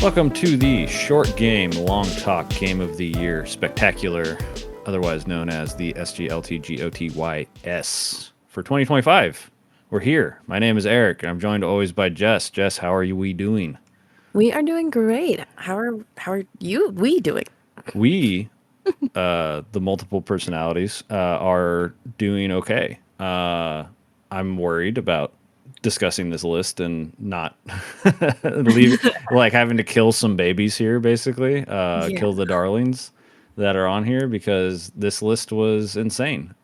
Welcome to the Short Game Long Talk Game of the Year Spectacular, otherwise known as the SGLTGOTYS for 2025. We're here. My name is Eric, and I'm joined always by Jess. Jess, how are we doing? We are doing great. How are we doing? We, the multiple personalities, are doing okay. I'm worried about discussing this list and not leave like having to kill some babies here, basically, Yeah. kill the darlings that are on here because this list was insane.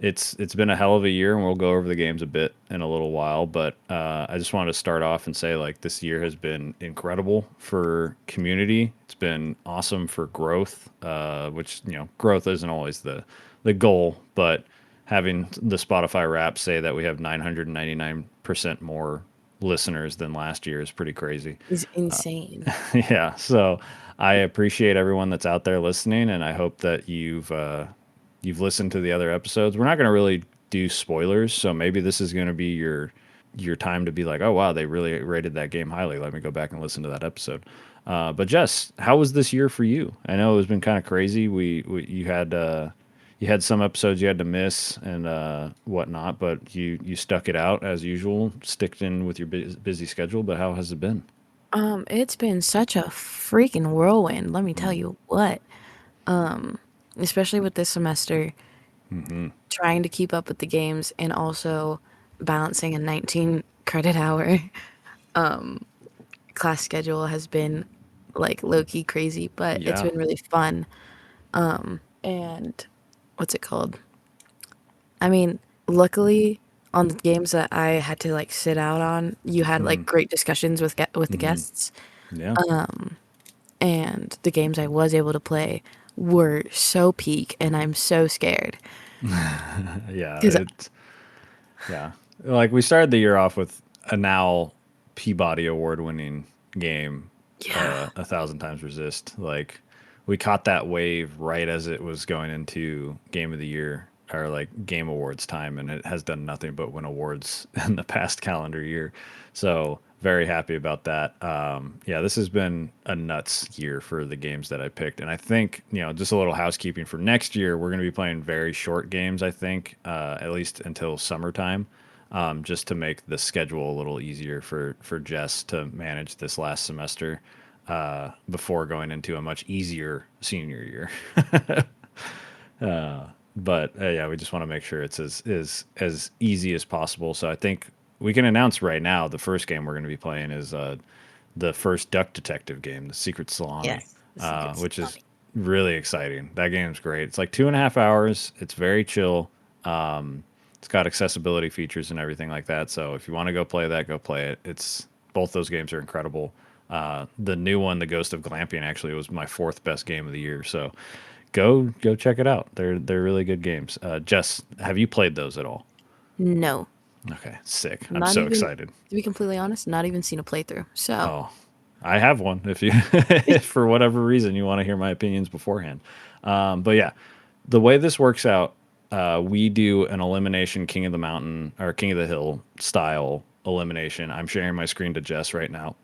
It's been a hell of a year, and we'll go over the games a bit in a little while. But I just wanted to start off and say, like, this year has been incredible for community. It's been awesome for growth, which growth isn't always the goal, but having the Spotify Wrap say that we have 999% more listeners than last year is pretty crazy. Is insane. Yeah, so I appreciate everyone that's out there listening, and I hope that you've listened to the other episodes. We're not going to really do spoilers, so maybe this is going to be your time to be like, oh wow, they really rated that game highly. Let me go back and listen to that episode. But Jess, how was this year for you? I know it's been kind of crazy. You had some episodes you had to miss and whatnot, but you stuck it out as usual, sticked in with your busy schedule. But how has it been? It's been such a freaking whirlwind, let me tell you what. Especially with this semester, trying to keep up with the games and also balancing a 19 credit hour class schedule has been like low key crazy, but it's Yeah. been really fun. And what's it called? I mean, luckily on the games that I had to like sit out on, you had Hmm. like great discussions with the Hmm. guests, Yeah. and the games I was able to play were so peak, and I'm so scared Yeah. because Yeah. Like we started the year off with a now Peabody Award winning game, yeah, A Thousand Times Resist. Like we caught that wave right as it was going into Game of the Year or like Game Awards time, and it has done nothing but win awards in the past calendar year. So very happy about that. Yeah, this has been a nuts year for the games that I picked, and I think just a little housekeeping for next year. We're going to be playing very short games. I think at least until summertime, just to make the schedule a little easier for Jess to manage this last semester before going into a much easier senior year. But yeah, we just want to make sure it's as easy as possible. So I think we can announce right now the first game we're going to be playing is the first Duck Detective game, the Secret Salami, yes, the secret which is salami. really exciting. That game's great. It's like 2.5 hours. It's very chill. It's got accessibility features and everything like that. So if you want to go play that, go play it. It's both those games are incredible. The new one, The Ghost of Glampian, actually was my fourth best game of the year. So go check it out. They're really good games. Jess, have you played those at all? No, Okay, sick. I'm not so even excited. to be completely honest, not even seen a playthrough. So Oh, I have one. If you, if for whatever reason you want to hear my opinions beforehand, but yeah, the way this works out, we do an elimination King of the Mountain or King of the Hill style elimination. I'm sharing my screen to Jess right now.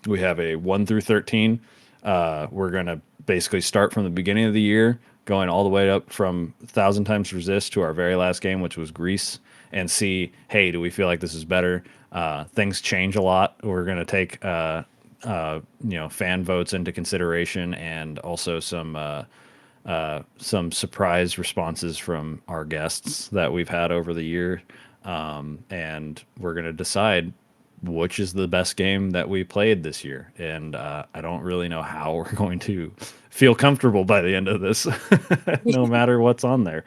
We have a 1 through 13. We're going to basically start from the beginning of the year, going all the way up from Thousand Times Resist to our very last game, which was Greece, and see, hey, do we feel like this is better? Things change a lot. We're going to take, fan votes into consideration and also some surprise responses from our guests that we've had over the year. And we're going to decide which is the best game that we played this year. And I don't really know how we're going to feel comfortable by the end of this, no matter what's on there.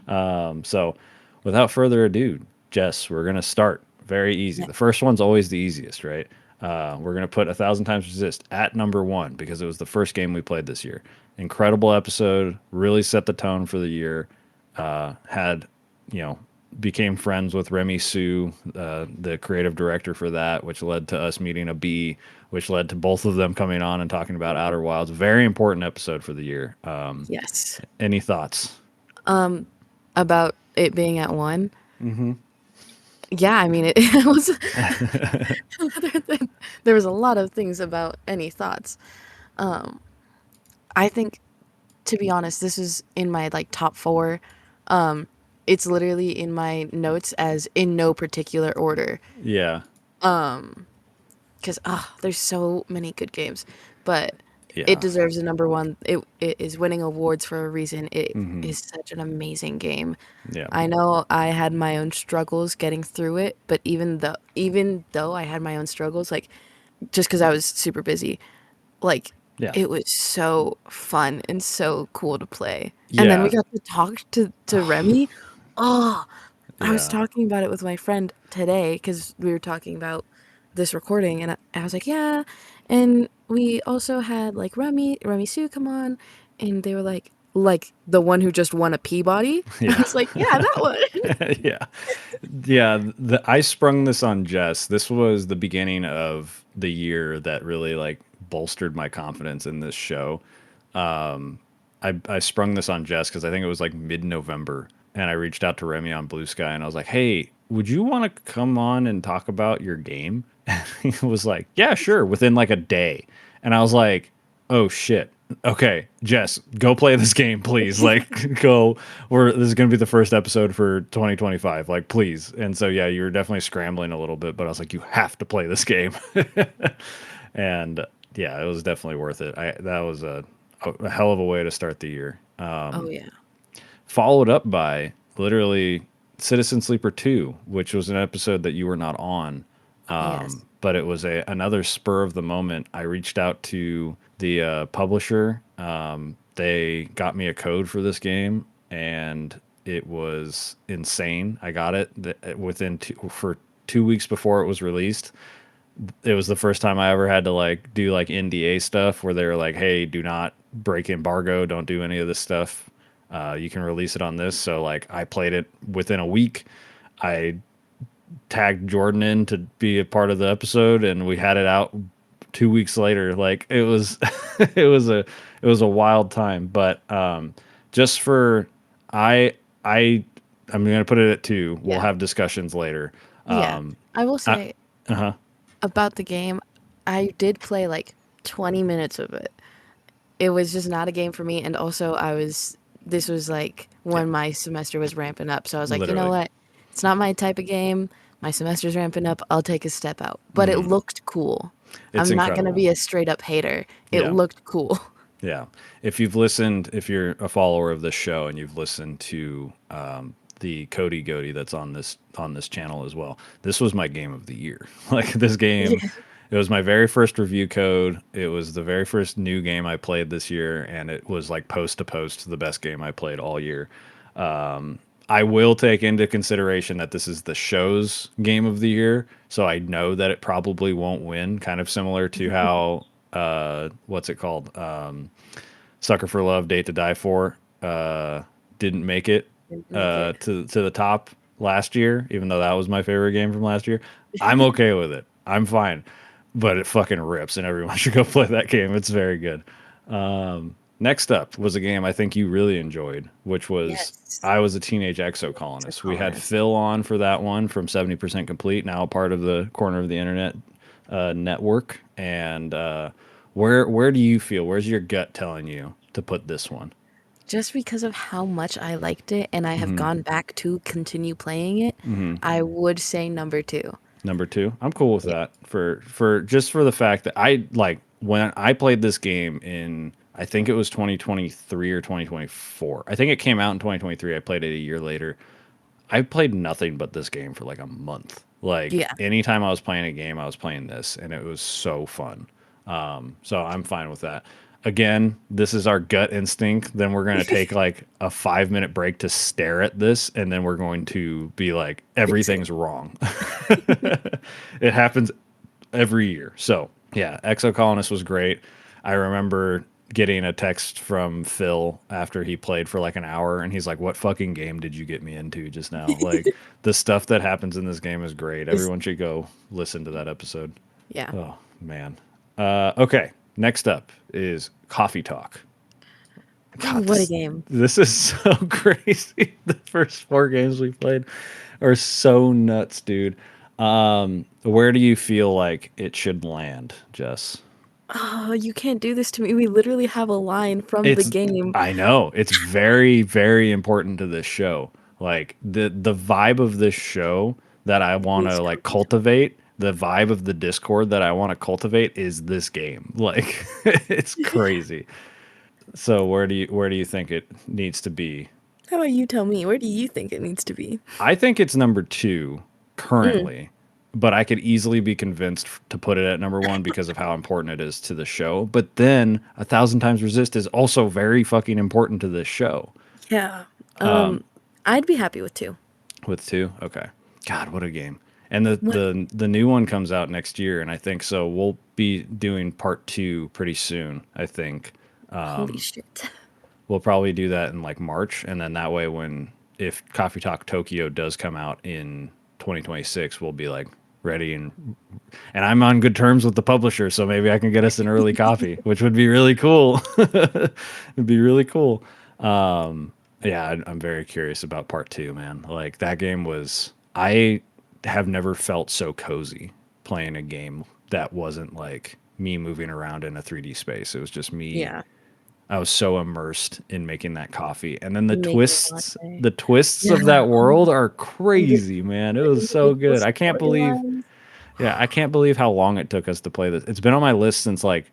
So without further ado, Jess, we're going to start very easy. yeah, The first one's always the easiest, right? We're going to put A Thousand Times Resist at number one because it was the first game we played this year. Incredible episode, really set the tone for the year. Had, you know, became friends with Remy Sue, the creative director for that, which led to us meeting a bee, which led to both of them coming on and talking about Outer Wilds. Very important episode for the year. yes. Any thoughts? About it being at one, Yeah, I mean, it was there was a lot of things about any thoughts. Um, I think, to be honest, this is in my like top four. Um, it's literally in my notes as in no particular order. Yeah. Because there's so many good games, but it Yeah. deserves a number one. It is winning awards for a reason. It Hmm. is such an amazing game. Yeah. I know I had my own struggles getting through it, but even though I had my own struggles, like just because I was super busy, like Yeah. it was so fun and so cool to play. And then we Yeah. got to talk to Remy. Oh, I was Yeah. talking about it with my friend today because we were talking about this recording, and I was like, yeah. And we also had like Remy Sue come on, and they were like the one who just won a Peabody. I Yeah. was like, yeah, that one. Yeah. Yeah. I sprung this on Jess. This was the beginning of the year that really like bolstered my confidence in this show. I sprung this on Jess because I think it was like mid-November, and I reached out to Remy on Blue Sky, and I was like, "Hey, would you want to come on and talk about your game?" And he was like, "Yeah, sure." Within like a day, and I was like, "Oh shit." Okay, Jess, go play this game, please. Like, go. This is gonna be the first episode for 2025. Like, please. And so, yeah, you were definitely scrambling a little bit, but I was like, you have to play this game. And yeah, it was definitely worth it. That was a hell of a way to start the year. Oh yeah. Followed up by literally Citizen Sleeper 2, which was an episode that you were not on. Yes. But it was another spur of the moment. I reached out to the publisher. They got me a code for this game, and it was insane. I got it within for 2 weeks before it was released. It was the first time I ever had to like do like NDA stuff where they were like, "Hey, do not break embargo, don't do any of this stuff. You can release it on this." So like, I played it within a week. I tagged Jordan in to be a part of the episode, and we had it out 2 weeks later. Like it was, it was a wild time. But just for I I I'm gonna put it at two. We'll Yeah. have discussions later. Yeah. I will I, say uh-huh. about the game, I did play like 20 minutes of it. It was just not a game for me, and also this was like Yeah, when my semester was ramping up, so I was like, you know literally. what? It's not my type of game. My semester's ramping up. I'll take a step out. But it looked cool. It's I'm not gonna incredible. be a straight up hater. It Yeah. looked cool. Yeah. If you're a follower of this show and you've listened to the Cody Goty that's on this channel as well, this was my game of the year. Like this game, Yeah. it was my very first review code. It was the very first new game I played this year, and it was like post to post the best game I played all year. I will take into consideration that this is the show's game of the year, so I know that it probably won't win. Kind of similar to how what's it called? Sucker for Love, Date to Die For didn't make it Didn't make it. to the top last year, even though that was my favorite game from last year. I'm okay with it. I'm fine, but it fucking rips, and everyone should go play that game. It's very good. Next up was a game I think you really enjoyed, which was Yes. I Was a Teenage To Exocolonist. We had colonists. Phil on for that one from 70% Complete, now a part of the Corner of the Internet network. And where do you feel? Where's your gut telling you to put this one? Just because of how much I liked it and I have gone back to continue playing it, I would say number two. Number two, I'm cool with Yeah. that for just for the fact that I like when I played this game in I think it was 2023 or 2024. I think it came out in 2023. I played it a year later. I played nothing but this game for like a month. Like Yeah. anytime I was playing a game, I was playing this, and it was so fun. So I'm fine with that. Again, this is our gut instinct. Then we're going to take like a 5 minute break to stare at this, and then we're going to be like, Fix it. everything's wrong. It happens every year. So yeah, Exocolonist was great. I remember getting a text from Phil after he played for like an hour, and he's like, "What fucking game did you get me into just now?" Like the stuff that happens in this game is great. Is Everyone should go listen to that episode. yeah. Oh man. Okay, next up is Coffee Talk. God, What a game. this is so crazy. The first four games we played are so nuts, dude. Where do you feel like it should land, Jess? Oh, you can't do this to me. We literally have a line from the It's game. I know it's very very important to this show. Like the vibe of this show that I want Is to like coffee time. cultivate, the vibe of the Discord that I want to cultivate is this game. Like it's crazy. So where do you think it needs to be? How about you tell me? Where do you think it needs to be? I think it's number 2 Mm, currently, but I could easily be convinced to put it at number 1 because of how important it is to the show. But then A Thousand Times Resist is also very fucking important to this show. yeah. I'd be happy with two. With 2, okay. God, what a game! And the What? the the new one comes out next year, and I think so. We'll be doing part 2 pretty soon. I think Holy shit. we'll probably do that in like March, and then that way, when if Coffee Talk Tokyo does come out in 2026, we'll be like ready and I'm on good terms with the publisher, so maybe I can get us an early copy, which would be really cool. It'd be really cool. Yeah, I'm very curious about part 2, man. Like that game was, I have never felt so cozy playing a game that wasn't like me moving around in a 3D space. It was just me. Yeah. I was so immersed in making that coffee. And then Making a latte. the twists Yeah. of that world are And the crazy, man. It was so individual good. I can't believe, storylines. yeah, I can't believe how long it took us to play this. It's been on my list since like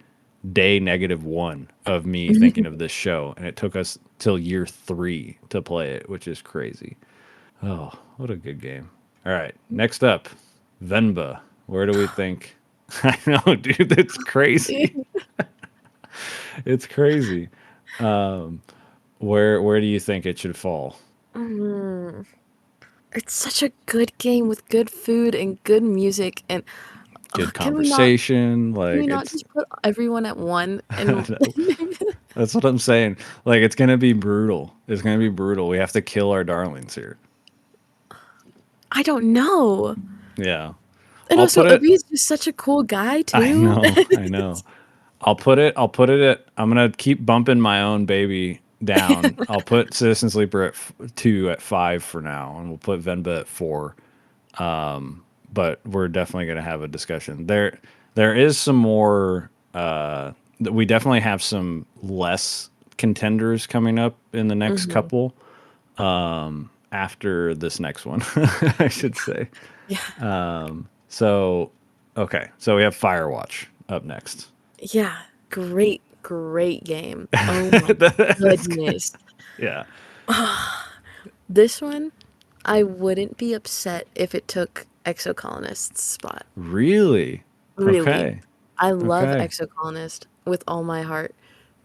day -1 of me thinking of this show, and it took us till year 3 to play it, which is crazy. Oh, what a good game. All right, next up, Venba. Where do we think? I know, dude, it's crazy. It's crazy. Where do you think it should fall? Mm. It's such a good game with good food and good music and Good can we not conversation, can we like not it's just put everyone at one I and know. That's what I'm saying. Like it's gonna be brutal. It's gonna be brutal. We have to kill our darlings here. I don't know. Yeah. And I'll also put it Obi is just such a cool guy I too. know, I know. I'll put it at I'm gonna keep bumping my own baby down. I'll put Citizen Sleeper at 2 at 5 for now, and we'll put Venba at 4. But we're definitely gonna have a discussion. There is some more we definitely have some less contenders coming up in the next Hmm. couple after this next one, I should say. Yeah. So, okay. So we have Firewatch up next. Yeah. Great, great game. Oh my That's good. goodness. Yeah. This one, I wouldn't be upset if it took Exocolonist's spot. Really? Really. Okay. I love Okay. Exocolonist with all my heart,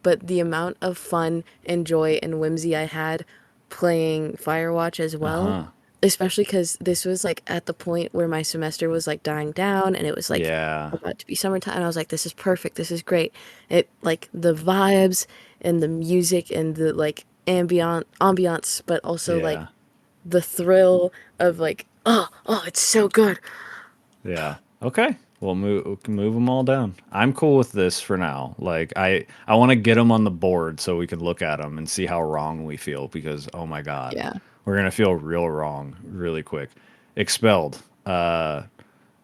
but the amount of fun and joy and whimsy I had playing Firewatch as well, Uh-huh. especially because this was like at the point where my semester was like dying down and it was like Yeah. about to be summertime. And I was like, this is perfect. This is great. It like the vibes and the music and the like ambiance, but also like Yeah. the thrill of like, it's so good. Yeah. Okay. We'll we can move them all down. I'm cool with this for now. Like I want to get them on the board so we can look at them and see how wrong we feel because oh my god, Yeah. we're gonna feel real wrong really quick. Expelled.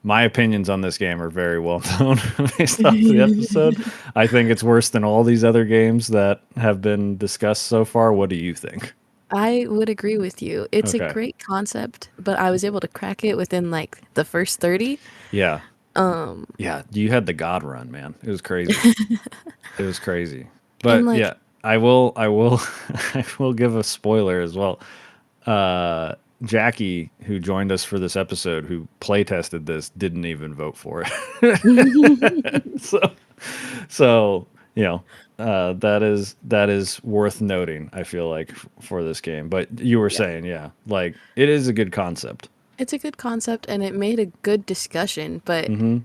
My opinions on this game are very well known based off the episode. I think it's worse than all these other games that have been discussed so far. What do you think? I would agree with you. It's a Okay. great concept, but I was able to crack it within like the first 30. Yeah. Yeah. You had the God run, man. It was crazy. It was crazy. And But like, yeah, I will I will give a spoiler as well. Jackie, who joined us for this episode, who play tested this, didn't even vote for it. So you know, that is worth noting. I feel like for this game. But you were yeah, saying, yeah, like it is a good concept. it's a good concept and it made a good discussion, but Hmm.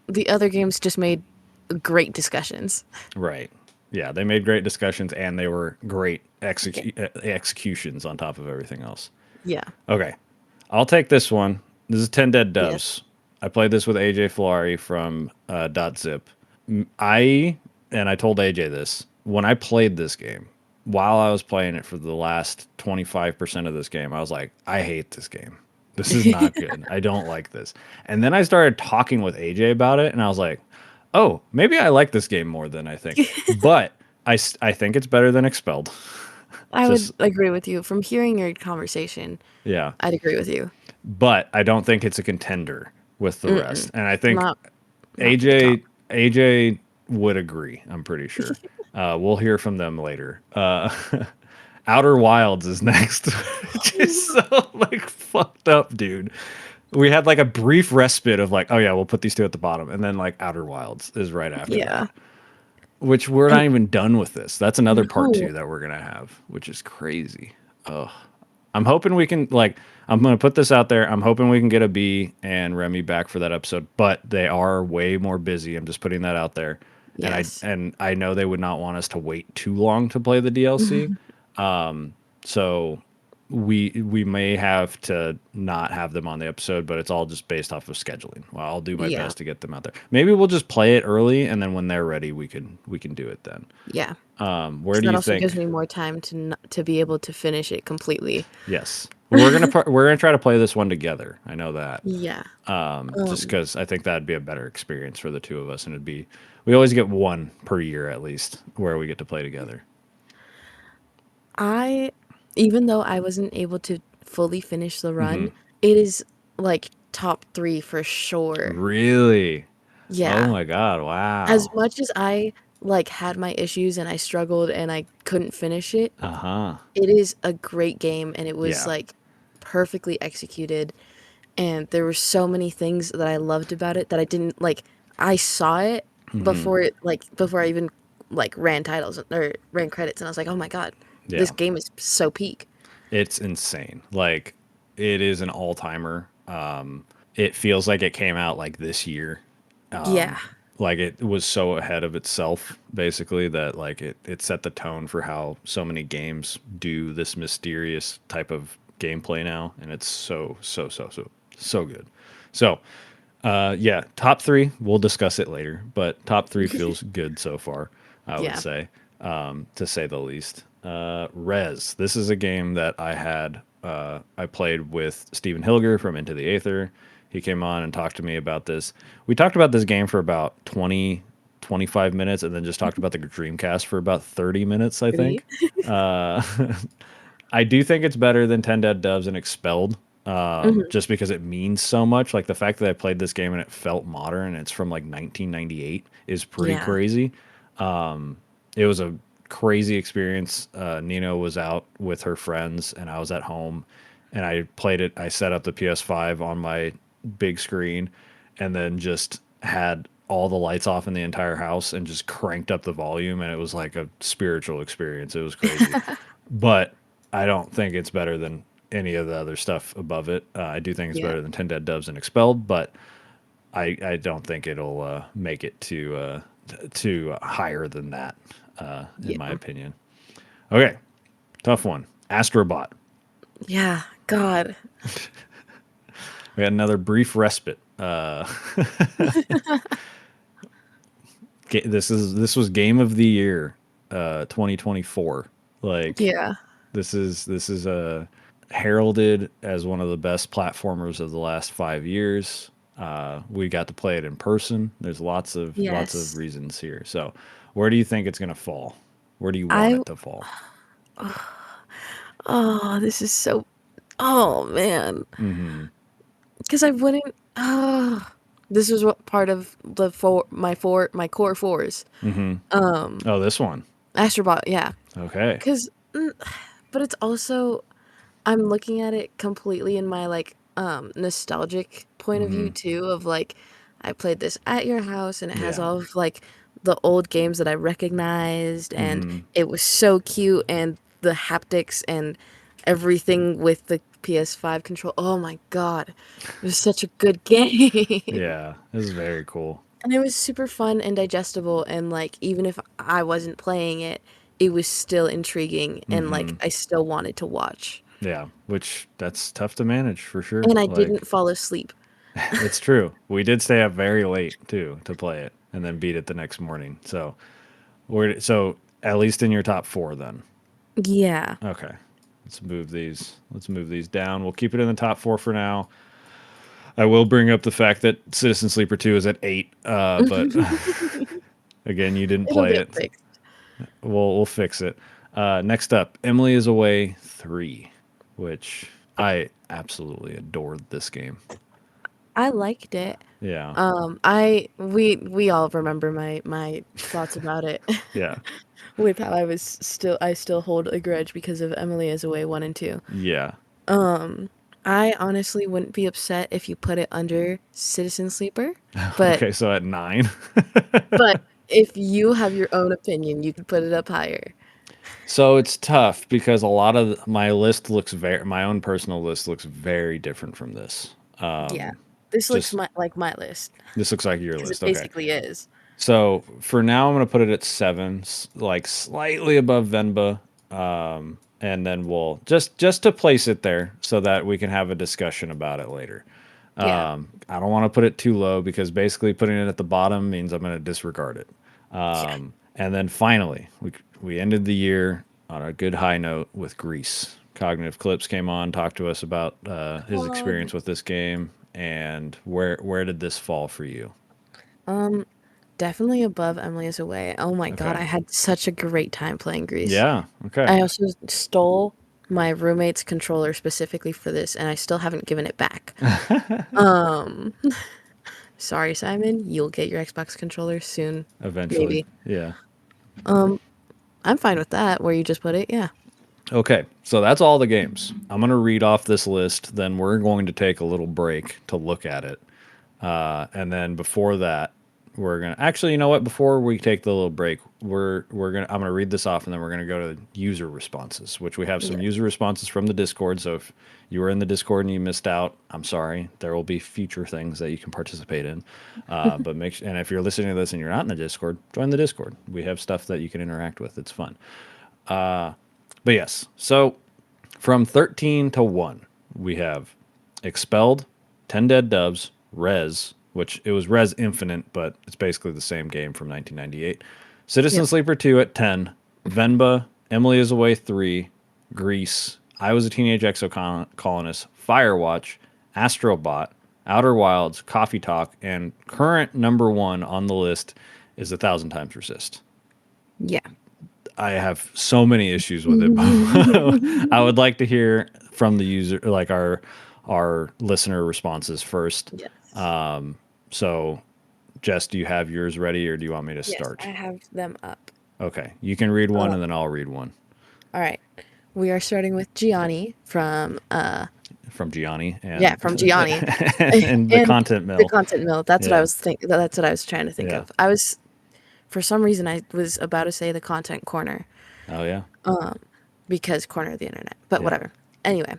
the other games just made great discussions. Right. Yeah, they made great discussions and they were great Yeah. executions on top of everything else. Yeah. Okay, I'll take this one. This is 10 Dead Yes. Doves. I played this with AJ Flari from Dot Zip. I and I told AJ this when I played this game. while I was playing it for the last 25% of this game, I was like, I hate this game. This is not good. I don't like this. And then I started talking with AJ about it, and I was like, oh, maybe I like this game more than I think. But I think it's better than Expelled. I would Just, agree with you. From hearing your conversation, yeah. I'd agree with you. But I don't think it's a contender with the Mm-mm. rest. And I think Not not for the top. AJ would agree. I'm pretty sure. We'll hear from them later. Outer Wilds is next, which is so like fucked up, dude. We had like a brief respite of like, oh yeah, we'll put these two at the bottom, and then like Outer Wilds is right after Yeah. that. Which we're And not even done with this. That's another part no. two that we're gonna have, which is crazy. Oh, I'm hoping we can like. I'm gonna put this out there. I'm hoping we can get a B and Remy back for that episode, but they are way more busy. I'm just putting that out there, Yes. and I know they would not want us to wait too long to play the DLC. So we may have to not have them on the episode, but it's all just based off of scheduling. Well, I'll do my Yeah. best to get them out there. Maybe we'll just play it early, and then when they're ready, we can do it then. Yeah. Where Because do that you also gives think? me more time to to be able to finish it completely. Yes, we're gonna try to play this one together. I know that. Yeah. Just Um, because I think that'd be a better experience for the two of us, and it'd be we always get one per year at least where we get to play together. I, even though I wasn't able to fully finish the Hmm. run, it is like top three for sure. Really? Oh Yeah. my God! As Wow. much as I like had my issues and I struggled and I couldn't finish it, Uh huh. it is a great game and it was Yeah. like perfectly executed. And there were so many things that I loved about it that I didn't like. I saw it Hmm. before before I even like ran titles or ran credits, and I was like, oh my God, this Yeah. game is so peak. It's insane. Like it is an all timer. It feels like it came out like this year. Yeah. Like it was so ahead of itself, basically, that like it set the tone for how so many games do this mysterious type of gameplay now, and it's so good. So yeah, top three. We'll discuss it later, but top three feels good so far. I would Yeah. say, to say the least. Res. This is a game that I had. I played with Stephen Hilger from Into the Aether. He came on and talked to me about this. We talked about this game for about 25 minutes, and then just talked about the Dreamcast for about 30 minutes. I Really? think. Uh, I do think it's better than 10 Dead Doves and Expelled, Hmm. just because it means so much. Like the fact that I played this game and it felt modern, and it's from like 1998 is pretty Yeah. crazy. It was a crazy experience. Nino was out with her friends, and I was at home, and I played it. I set up the PS5 on my big screen, and then just had all the lights off in the entire house and just cranked up the volume, and it was like a spiritual experience. It was crazy, but I don't think it's better than any of the other stuff above it. I do think it's Yeah. better than 10 Dead Doves and Expelled, but I don't think it'll make it to higher than that, in my Yeah. opinion. Okay, tough one. Astrobot. Yeah. God. We had another brief respite. This was game of the year, 2024. Like Yeah. this is heralded as one of the best platformers of the last 5 years. We got to play it in person. There's lots of Yes. reasons here. So, where do you think it's gonna fall? Where do you want I. it to fall? Oh, this is so. Oh man. Hmm. Because I wouldn't. Oh, this was what part of the my core fours. Hmm. Um, Oh, this one. Astrobot. Yeah. Okay. Because, but it's also I'm looking at it completely in my like nostalgic point of view Hmm. too. Of like, I played this at your house, and it has Yeah. all of like the old games that I recognized, and Hmm. it was so cute, and the haptics and everything with the PS5 control. Oh my God. It was such a good game. Yeah. This is very cool. And it was super fun and digestible, and like even if I wasn't playing it, it was still intriguing and like Hmm. I still wanted to watch. Yeah. Which that's tough to manage for sure. And I Like didn't fall asleep. it's true. We did stay up very late too to play it, and then beat it the next morning. So at least in your top four then. Yeah. Okay. Let's move these. Let's move these down. We'll keep it in the top four for now. I will bring up the fact that Citizen Sleeper 2 is at 8, but again, you didn't It'll play get it. fixed. We'll fix it. Next up, Emily is Away 3, which I absolutely adored this game. I liked it. Yeah. I we all remember my thoughts about it Yeah. with how I still hold a grudge because of Emily is Away 1 and 2. Yeah. I honestly wouldn't be upset if you put it under Citizen Sleeper, but Okay, so at 9. but if you have your own opinion, you could put it up higher. So it's tough because a lot of my list looks my own personal list looks very different from this. Yeah. This looks Just like my list this looks like your because it list. Okay. basically is. So for now, I'm going to put it at 7, like slightly above Venba. And then we'll just to place it there so that we can have a discussion about it later. Yeah. I don't want to put it too low because basically putting it at the bottom means I'm going to disregard it. Yeah. And then finally, we ended the year on a good high note with Greece. Cognitive Clips came on, talked to us about his Um, experience with this game, and where did this fall for you? Definitely above Emily is Away. Oh my God, Okay. I had such a great time playing Grease. Yeah. Okay. I also stole my roommate's controller specifically for this, and I still haven't given it back. Um, Sorry, Simon. You'll get your Xbox controller soon, Eventually. maybe. Yeah. I'm fine with that, where you just put it. Yeah. Okay. So that's all the games. I'm going to read off this list. Then we're going to take a little break to look at it. And then before that, we're gonna actually, you know what? Before we take the little break, I'm gonna read this off, and then we're gonna go to user responses, which we have some Yeah. user responses from the Discord. So if you were in the Discord and you missed out, I'm sorry. There will be future things that you can participate in. But and if you're listening to this and you're not in the Discord, join the Discord. We have stuff that you can interact with. It's fun. But yes, so from 13 to 1, we have Expelled, 10 Dead Doves, Res, which it was Res Infinite, but it's basically the same game from 1998. Citizen Yep. Sleeper 2 at 10, Venba, Emily is Away 3, Grease, I Was a Teenage Exocolonist, Firewatch, Astrobot, Outer Wilds, Coffee Talk, and current number one on the list is A Thousand Times Resist. Yeah. I have so many issues with it. I would like to hear from the user, like our listener responses first. Yes. So, Jess, do you have yours ready, or do you want me to Yes, start? I have them up. Okay, you can read one, Uh, and then I'll read one all right. We are starting with Gianni from from Gianni yeah, and from Gianni. and the And content the mill. content mill. Yeah, That's what I was trying to think yeah. of. I was for some reason I was about to say the content corner Oh yeah, because corner of the internet. But yeah. whatever. Anyway,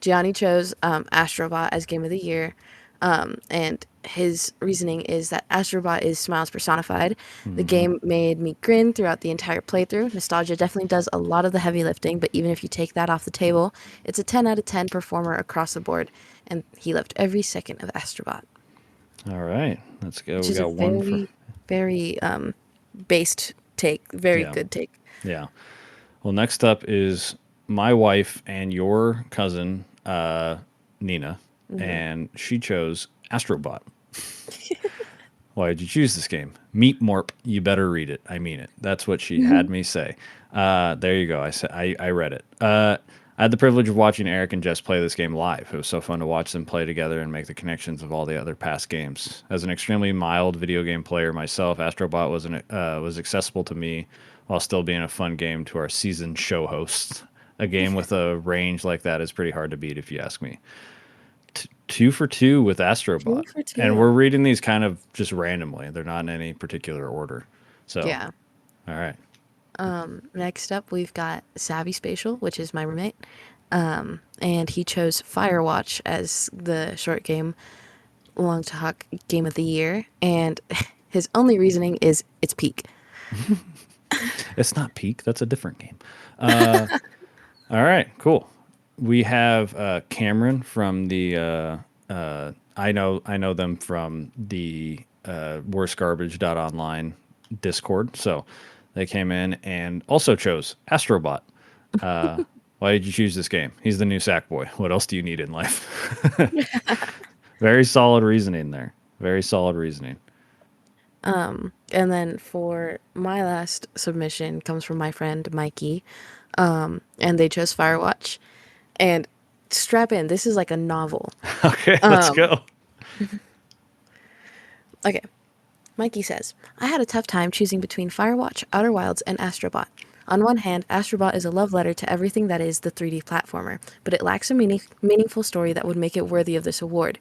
Gianni chose Astrobot as game of the year. And his reasoning is that Astrobot is smiles personified. The Hmm. game made me grin throughout the entire playthrough. Nostalgia definitely does a lot of the heavy lifting, but even if you take that off the table, it's a 10 out of 10 performer across the board, and he loved every second of Astrobot, All right, let's go. which We is a got one for very based take, very yeah, good take. yeah. Well, next up is my wife and your cousin, Nina, Hmm. and she chose Astrobot. Why did you choose this game? Meat Morp, you better read it. I mean it. That's what she had me say. There you go. I read it. I had the privilege of watching Eric and Jess play this game live. It was so fun to watch them play together and make the connections of all the other past games. As an extremely mild video game player myself, Astrobot was accessible to me while still being a fun game to our seasoned show hosts. A game with a range like that is pretty hard to beat, if you ask me. Two for two with Two Astrobot, for and two. we're reading these kind of just randomly. They're not in any particular order. So, Yeah. all right. Next up, we've got Savvy Spatial, which is my roommate. And he chose Firewatch as the short game Long Talk Game of the Year. And his only reasoning is it's peak. It's not Peak. That's a different game. All right, cool. We have Cameron from the I know them from the worstgarbage.online Discord. So they came in and also chose Astrobot. Why did you choose this game? He's the new Sackboy. What else do you need in life? Very solid reasoning there. Very solid reasoning. And then for my last submission comes from my friend Mikey, and they chose Firewatch. And strap in, this is like a novel. Okay, let's Um, go. okay, Mikey says, I had a tough time choosing between Firewatch, Outer Wilds, and Astrobot. On one hand, Astrobot is a love letter to everything that is the 3D platformer, but it lacks a meaningful story that would make it worthy of this award,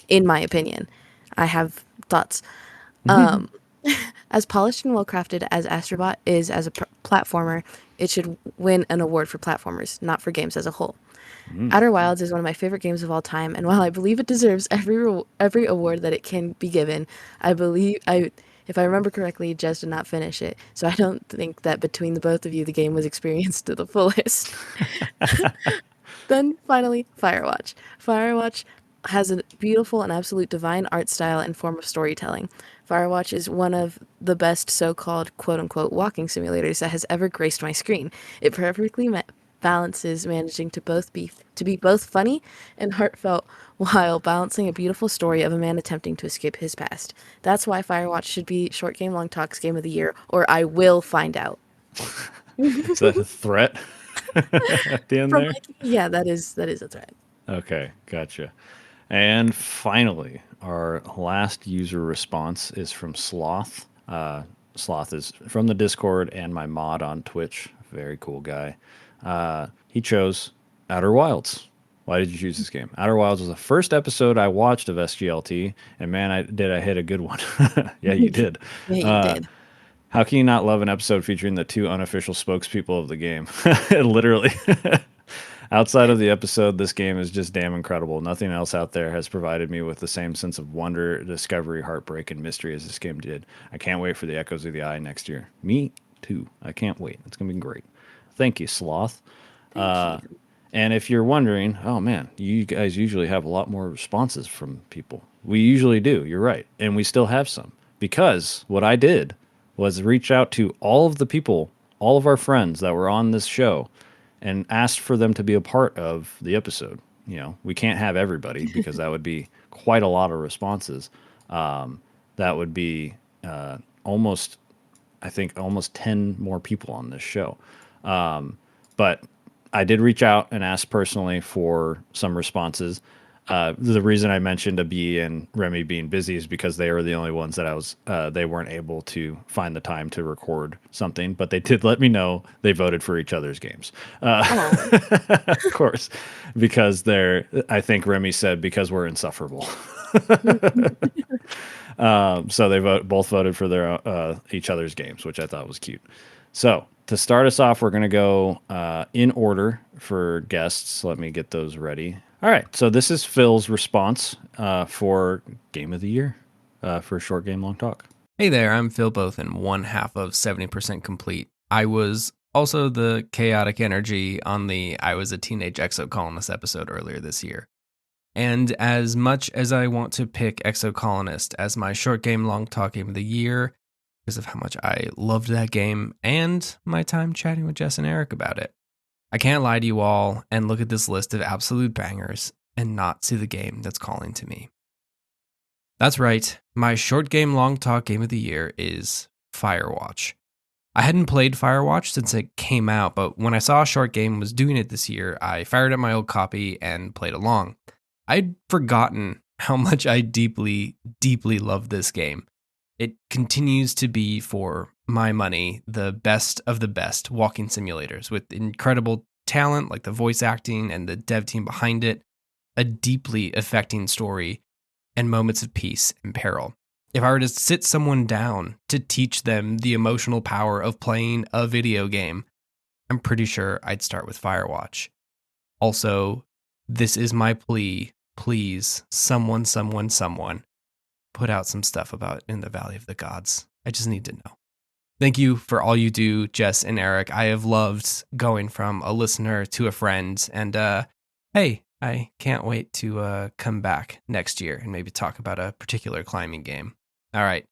in my opinion. I have thoughts. As polished and well crafted as Astrobot is as a platformer, it should win an award for platformers, not for games as a whole. Mm. Outer Wilds is one of my favorite games of all time, and while I believe it deserves every award that it can be given, if I remember correctly, Jez did not finish it, so I don't think that between the both of you, the game was experienced to the fullest. Then finally, Firewatch. Firewatch has a beautiful and absolute divine art style and form of storytelling. Firewatch is one of the best so-called quote-unquote walking simulators that has ever graced my screen. It perfectly balances managing to be both funny and heartfelt while balancing a beautiful story of a man attempting to escape his past. That's why Firewatch should be Short Game Long Talks Game of the Year, or I will find out. Is that a threat at the end From there? Mikey, yeah, that is a threat. Okay, gotcha. And finally, our last user response is from Sloth. Sloth is from the Discord and my mod on Twitch. Very cool guy. He chose Outer Wilds. Why did you choose this game? Outer Wilds was the first episode I watched of SGLT, and man, I hit a good one. Yeah, you did. Yeah, you did. How can you not love an episode featuring the two unofficial spokespeople of the game? Literally. Outside of the episode, this game is just damn incredible. Nothing else out there has provided me with the same sense of wonder, discovery, heartbreak, and mystery as this game did. I can't wait for the Echoes of the Eye next year. Me too. I can't wait. It's going to be great. Thank you, Sloth. Thank you. And if you're wondering, oh man, you guys usually have a lot more responses from people. We usually do. You're right. And we still have some. Because what I did was reach out to all of the people, all of our friends that were on this show, and asked for them to be a part of the episode. You know, we can't have everybody because that would be quite a lot of responses. That would be almost, I think, almost 10 more people on this show. But I did reach out and ask personally for some responses. The reason I mentioned a B and Remy being busy is because they were the only ones that they weren't able to find the time to record something, but they did let me know they voted for each other's games. Oh, Of course, because I think Remy said, because we're insufferable. So they both voted for their each other's games, which I thought was cute. So to start us off, we're going to go in order for guests. Let me get those ready. All right. So this is Phil's response for Game of the Year for Short Game Long Talk. Hey there, I'm Phil Bothan, one half of 70% Complete. I was also the chaotic energy on the I Was a Teenage Exocolonist episode earlier this year. And as much as I want to pick Exocolonist as my Short Game Long Talk Game of the Year, because of how much I loved that game and my time chatting with Jess and Eric about it, I can't lie to you all and look at this list of absolute bangers and not see the game that's calling to me. That's right, my Short Game Long Talk Game of the Year is Firewatch. I hadn't played Firewatch since it came out, but when I saw a Short Game was doing it this year, I fired up my old copy and played along. I'd forgotten how much I deeply, deeply love this game. It continues to be, for my money, the best of the best walking simulators with incredible talent like the voice acting and the dev team behind it, a deeply affecting story, and moments of peace and peril. If I were to sit someone down to teach them the emotional power of playing a video game, I'm pretty sure I'd start with Firewatch. Also, this is my plea. Please, someone, put out some stuff about In the Valley of the Gods. I just need to know. Thank you for all you do, Jess and Eric. I have loved going from a listener to a friend. And hey, I can't wait to come back next year and maybe talk about a particular climbing game. All right.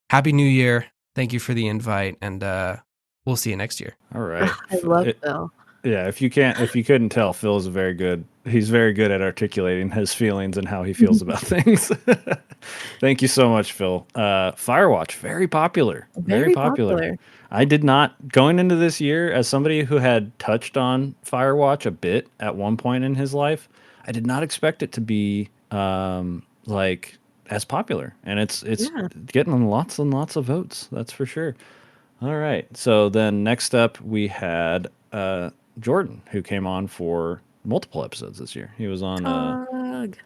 Happy New Year. Thank you for the invite. And we'll see you next year. All right. I love Phil. Yeah, if you couldn't tell, Phil is he's very good at articulating his feelings and how he feels about things. Thank you so much, Phil. Firewatch, very popular, very Very popular. popular. I did not, going into this year, as somebody who had touched on Firewatch a bit at one point in his life, I did not expect it to be like as popular, and it's Yeah. getting lots and lots of votes. That's for sure. All right. So then next up we had Jordan, who came on for multiple episodes this year. He was on Cog.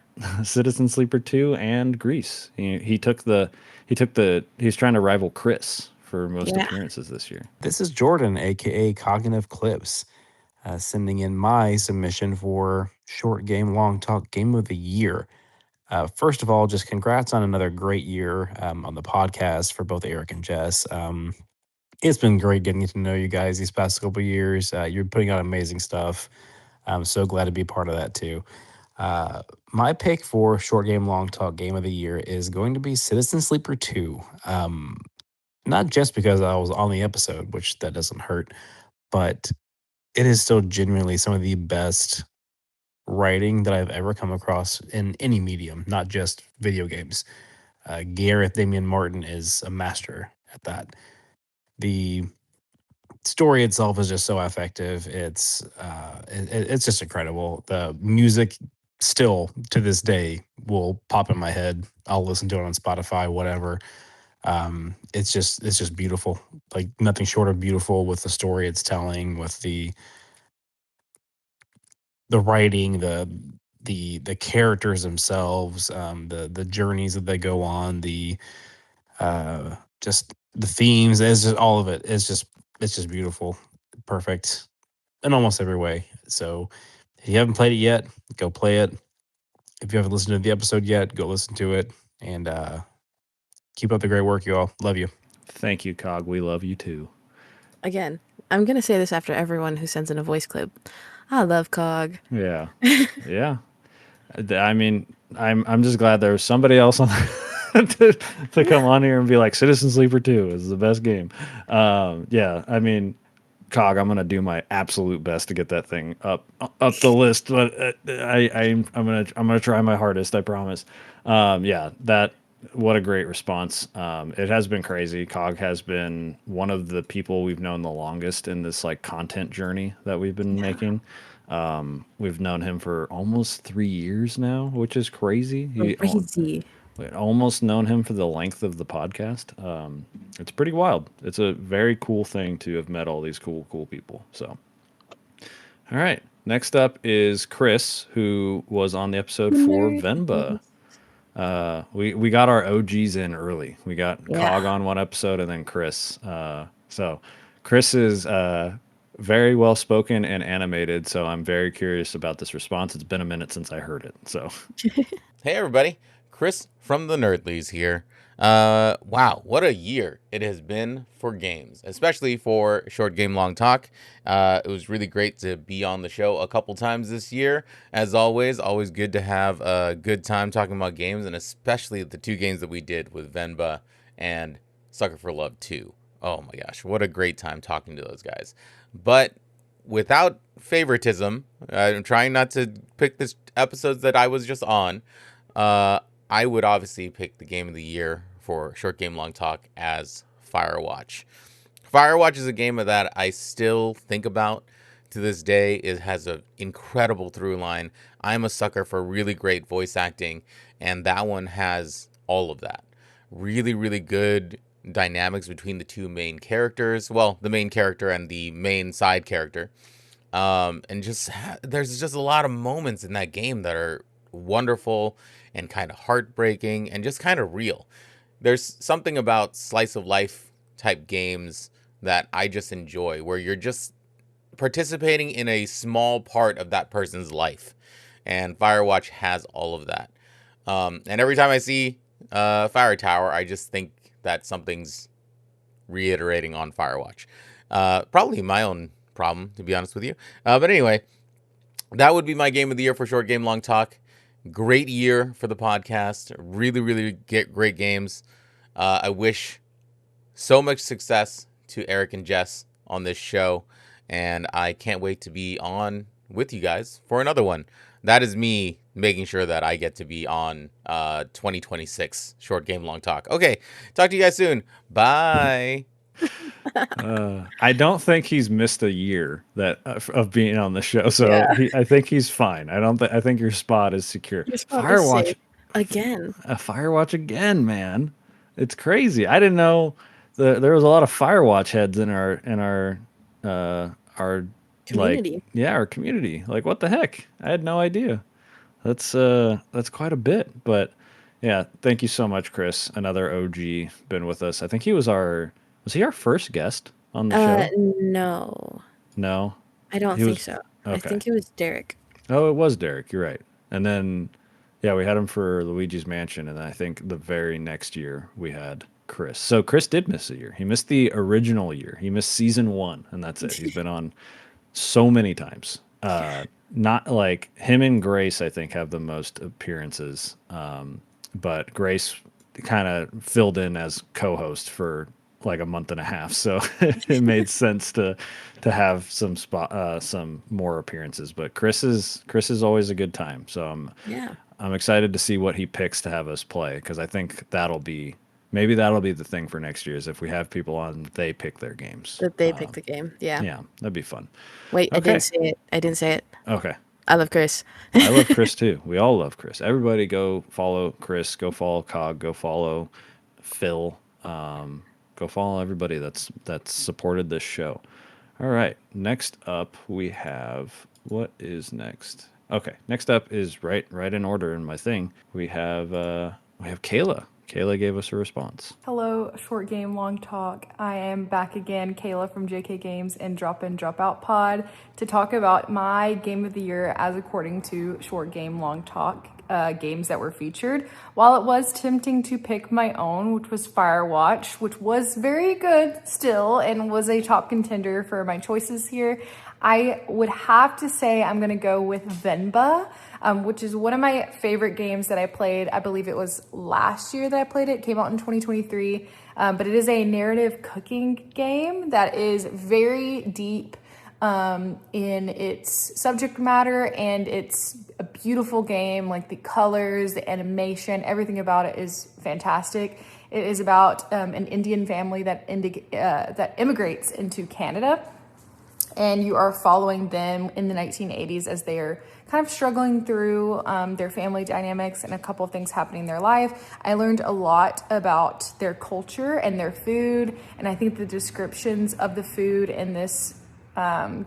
Citizen Sleeper 2 and Grease. He's trying to rival Chris for most Yeah. appearances this year. This is Jordan, aka Cognitive Clips, sending in my submission for Short Game Long Talk Game of the Year. First of all, just congrats on another great year on the podcast for both Eric and Jess. It's been great getting to know you guys these past couple of years. You're putting out amazing stuff. I'm so glad to be part of that too. My pick for Short Game Long Talk Game of the Year is going to be Citizen Sleeper 2. Not just because I was on the episode, which that doesn't hurt, but it is still genuinely some of the best writing that I've ever come across in any medium, not just video games. Gareth Damian Martin is a master at that. The story itself is just so effective. It's just incredible. The music still to this day will pop in my head. I'll listen to it on Spotify, whatever. It's just beautiful. Like nothing short of beautiful with the story it's telling, with the writing, the characters themselves, the journeys that they go on, the just the themes. It's just all of it. It's just beautiful, perfect in almost every way. So if you haven't played it yet, go play it. If you haven't listened to the episode yet, go listen to it. And keep up the great work, you all. Love you. Thank you, Cog. We love you too. Again, I'm gonna say this after everyone who sends in a voice clip. I love Cog. Yeah. Yeah. I mean, I'm just glad there was somebody else on to come on here and be like, Citizen Sleeper 2 is the best game. Yeah, I mean, Cog, I'm gonna do my absolute best to get that thing up the list, but I'm gonna try my hardest. I promise. Yeah, that what a great response. It has been crazy. Cog has been one of the people we've known the longest in this like content journey that we've been making. We've known him for almost 3 years now, which is crazy. Crazy. Almost known him for the length of the podcast. It's pretty wild. It's a very cool thing to have met all these cool people. So, all right. Next up is Chris, who was on the episode for Venba. We got our OGs in early. We got Cog on one episode and then Chris. So Chris is very well spoken and animated. So I'm very curious about this response. It's been a minute since I heard it. So Hey everybody, Chris from the Nerdlies here. Wow, what a year it has been for games, especially for Short Game Long Talk. It was really great to be on the show a couple times this year. As always good to have a good time talking about games, and especially the two games that we did with Venba and Sucker for Love 2. Oh my gosh, what a great time talking to those guys. But without favoritism, I'm trying not to pick the episodes that I was just on. I would obviously pick the game of the year for Short Game Long Talk as Firewatch. Firewatch is a game that I still think about to this day. It has an incredible through line. I'm a sucker for really great voice acting, and that one has all of that. Really, really good dynamics between the two main characters. Well, the main character and the main side character. And there's just a lot of moments in that game that are wonderful and kind of heartbreaking and just kind of real. There's something about slice of life type games that I just enjoy, where you're just participating in a small part of that person's life. And Firewatch has all of that. And every time I see Fire Tower, I just think that something's reiterating on Firewatch. Probably my own problem, to be honest with you. But anyway, that would be my game of the year for Short Game Long Talk. Great year for the podcast. Really, really great games. I wish so much success to Eric and Jess on this show. and I can't wait to be on with you guys for another one. That is me making sure that I get to be on 2026 Short Game Long Talk. Okay, talk to you guys soon. Bye. I don't think he's missed a year that of being on the show, so Yeah. I think he's fine. I don't. I think your spot is secure. Your spot is Firewatch, safe. Again. Firewatch again, man. It's crazy. I didn't know there was a lot of Firewatch heads in our like Community. our community. Like what the heck? I had no idea. That's quite a bit. But yeah, thank you so much, Chris. Another OG been with us. I think was he our first guest on the show? No. No. I don't He think was so. I okay. think it was Derek. Oh, it was Derek. You're right. And then, yeah, we had him for Luigi's Mansion, and I think the very next year we had Chris. So Chris did miss a year. He missed the original year. He missed season 1, and that's it. He's been on so many times. Not like him and Grace, I think, have the most appearances. But Grace kind of filled in as co-host for like a month and a half, so it made sense to have some more appearances. But Chris is always a good time, so Yeah. I'm excited to see what he picks to have us play, because I think maybe that'll be the thing for next year, is if we have people on, they pick their games. That they picked the game. Yeah. Yeah, that'd be fun. Wait, Okay. I didn't say it. Okay. I love Chris. I love Chris too. We all love Chris. Everybody go follow Chris. Go follow Cog. Go follow Phil. Go follow everybody that's supported this show. All right. Next up, we have, what is next? Okay. Next up is right in order in my thing. We have Kayla. Kayla gave us a response. Hello, Short Game Long Talk. I am back again, Kayla from JK Games and Drop In Drop Out Pod, to talk about my game of the year as according to Short Game Long Talk games that were featured. While it was tempting to pick my own, which was Firewatch, which was very good still and was a top contender for my choices here, I would have to say I'm going to go with Venba, which is one of my favorite games that I played. I believe it was last year that I played it. It came out in 2023, but it is a narrative cooking game that is very deep in its subject matter, and it's a beautiful game. Like the colors, the animation, everything about it is fantastic. It is about an Indian family that immigrates into Canada, and you are following them in the 1980s as they are kind of struggling through their family dynamics and a couple of things happening in their life. I learned a lot about their culture and their food, and I think the descriptions of the food in this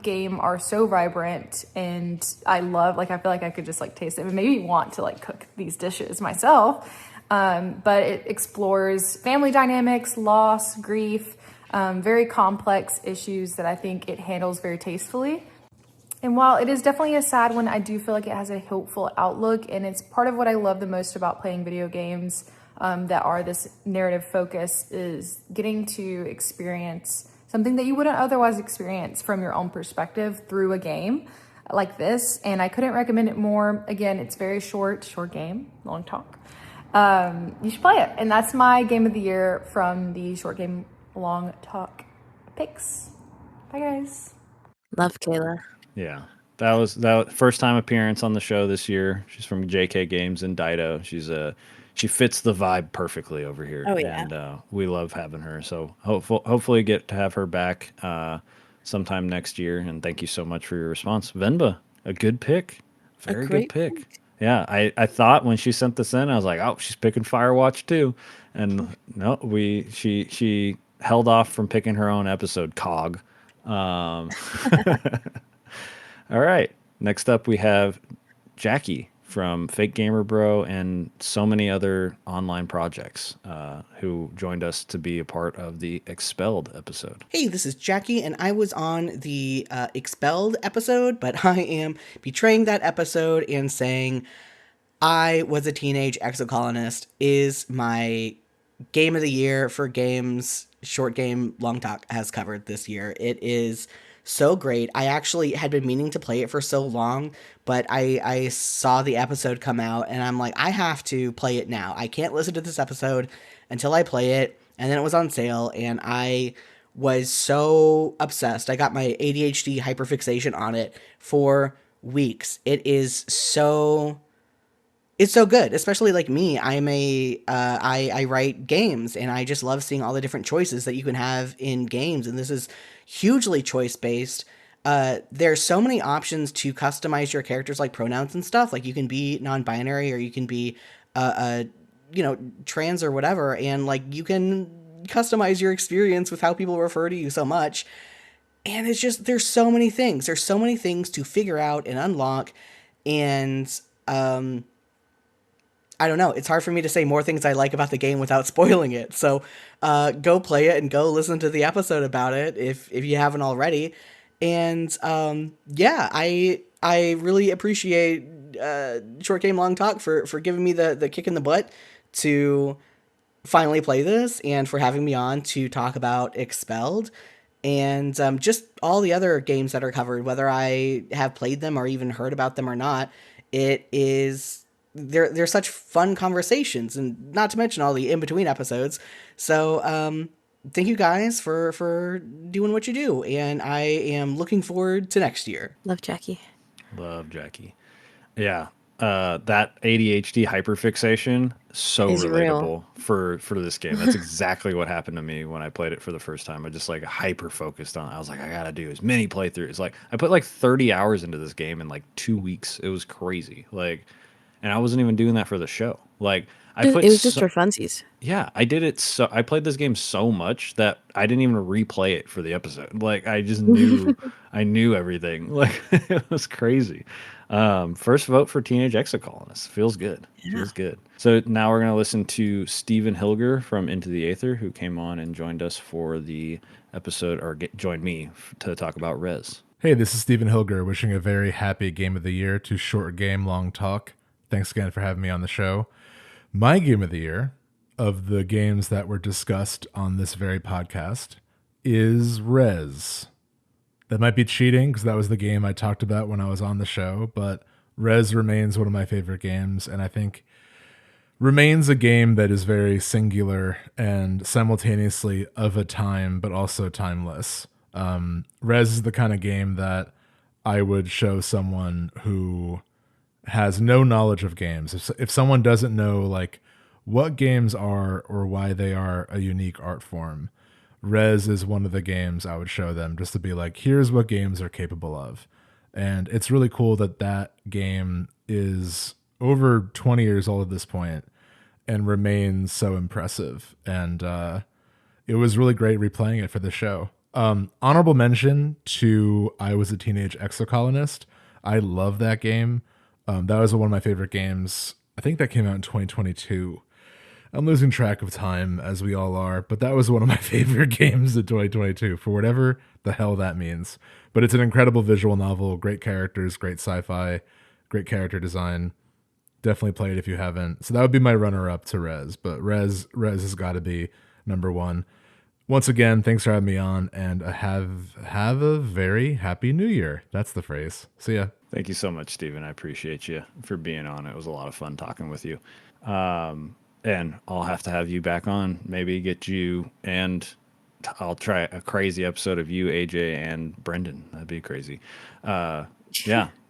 game are so vibrant, and I feel like I could just like taste it and maybe want to like cook these dishes myself. But it explores family dynamics, loss, grief, very complex issues that I think it handles very tastefully. And while it is definitely a sad one, I do feel like it has a hopeful outlook, and it's part of what I love the most about playing video games that are this narrative focus, is getting to experience something that you wouldn't otherwise experience from your own perspective through a game like this. And I couldn't recommend it more. Again, it's very short game, long talk. You should play it. And that's my game of the year from the Short Game Long Talk picks. Bye, guys. Love Kayla. Yeah. That was first time appearance on the show this year. She's from JK Games in Dido. She fits the vibe perfectly over here. Oh, yeah. And we love having her. So hopefully get to have her back sometime next year. And thank you so much for your response. Venba, a good pick. Very good pick. Yeah, I thought when she sent this in, I was like, oh, she's picking Firewatch too. And no, she held off from picking her own episode, Cog. All right. Next up, we have Jackie from Fake Gamer Bro and so many other online projects who joined us to be a part of the Expelled episode. Hey, this is Jackie, and I was on the Expelled episode, but I am betraying that episode and saying I Was a Teenage Exocolonist is my game of the year for games Short Game Long Talk has covered this year. It is so great. I actually had been meaning to play it for so long, but I saw the episode come out and I'm like, I have to play it now. I can't listen to this episode until I play it. And then it was on sale and I was so obsessed. I got my ADHD hyperfixation on it for weeks. It's so good, especially like me. I write games, and I just love seeing all the different choices that you can have in games. And this is hugely choice based. There's so many options to customize your characters, like pronouns and stuff. Like you can be non-binary, or you can be, trans or whatever, and like you can customize your experience with how people refer to you so much. And it's just there's so many things. There's so many things to figure out and unlock, and um I don't know. It's hard for me to say more things I like about the game without spoiling it. So, go play it and go listen to the episode about it if you haven't already. And yeah, I really appreciate Short Game Long Talk for giving me the kick in the butt to finally play this, and for having me on to talk about Expelled, and just all the other games that are covered, whether I have played them or even heard about them or not. It is they're such fun conversations, and not to mention all the in between episodes. So thank you guys for doing what you do, and I am looking forward to next year. Love Jackie. Love Jackie. Yeah. That ADHD hyperfixation, so Is real. relatable for this game. That's exactly what happened to me when I played it for the first time. I just like hyper focused on it. I was like, I gotta do as many playthroughs. Like I put like 30 hours into this game in like 2 weeks. It was crazy. Like, and I wasn't even doing that for the show. Like I It put was just so, for funsies. yeah, I did it so I played this game so much that I didn't even replay it for the episode. Like I just knew I knew everything. Like it was crazy. First vote for Teenage Exocolonist. Feels good. Feels good. So now we're gonna listen to Stephen Hilger from Into the Aether, who came on and joined us for the episode, or joined me to talk about Res. Hey, this is Stephen Hilger wishing a very happy game of the year to Short Game Long Talk. Thanks again for having me on the show. My game of the year, of the games that were discussed on this very podcast, is Res. That might be cheating because that was the game I talked about when I was on the show, but Res remains one of my favorite games, and I think remains a game that is very singular and simultaneously of a time, but also timeless. Res is the kind of game that I would show someone who has no knowledge of games. If someone doesn't know like what games are or why they are a unique art form, Res is one of the games I would show them, just to be like, here's what games are capable of. And it's really cool that that game is over 20 years old at this point and remains so impressive. And it was really great replaying it for the show. Honorable mention to I Was a Teenage Exocolonist. I love that game. That was one of my favorite games. I think that came out in 2022. I'm losing track of time, as we all are, but that was one of my favorite games of 2022, for whatever the hell that means. But it's an incredible visual novel, great characters, great sci-fi, great character design. Definitely play it if you haven't. So that would be my runner-up to Res, but Res has got to be number one. Once again, thanks for having me on, and have a very happy New Year. That's the phrase. See ya. Thank you so much, Stephen. I appreciate you for being on. It was a lot of fun talking with you. And I'll have to have you back on, maybe get you, and I'll try a crazy episode of you, AJ, and Brendan. That'd be crazy. Yeah,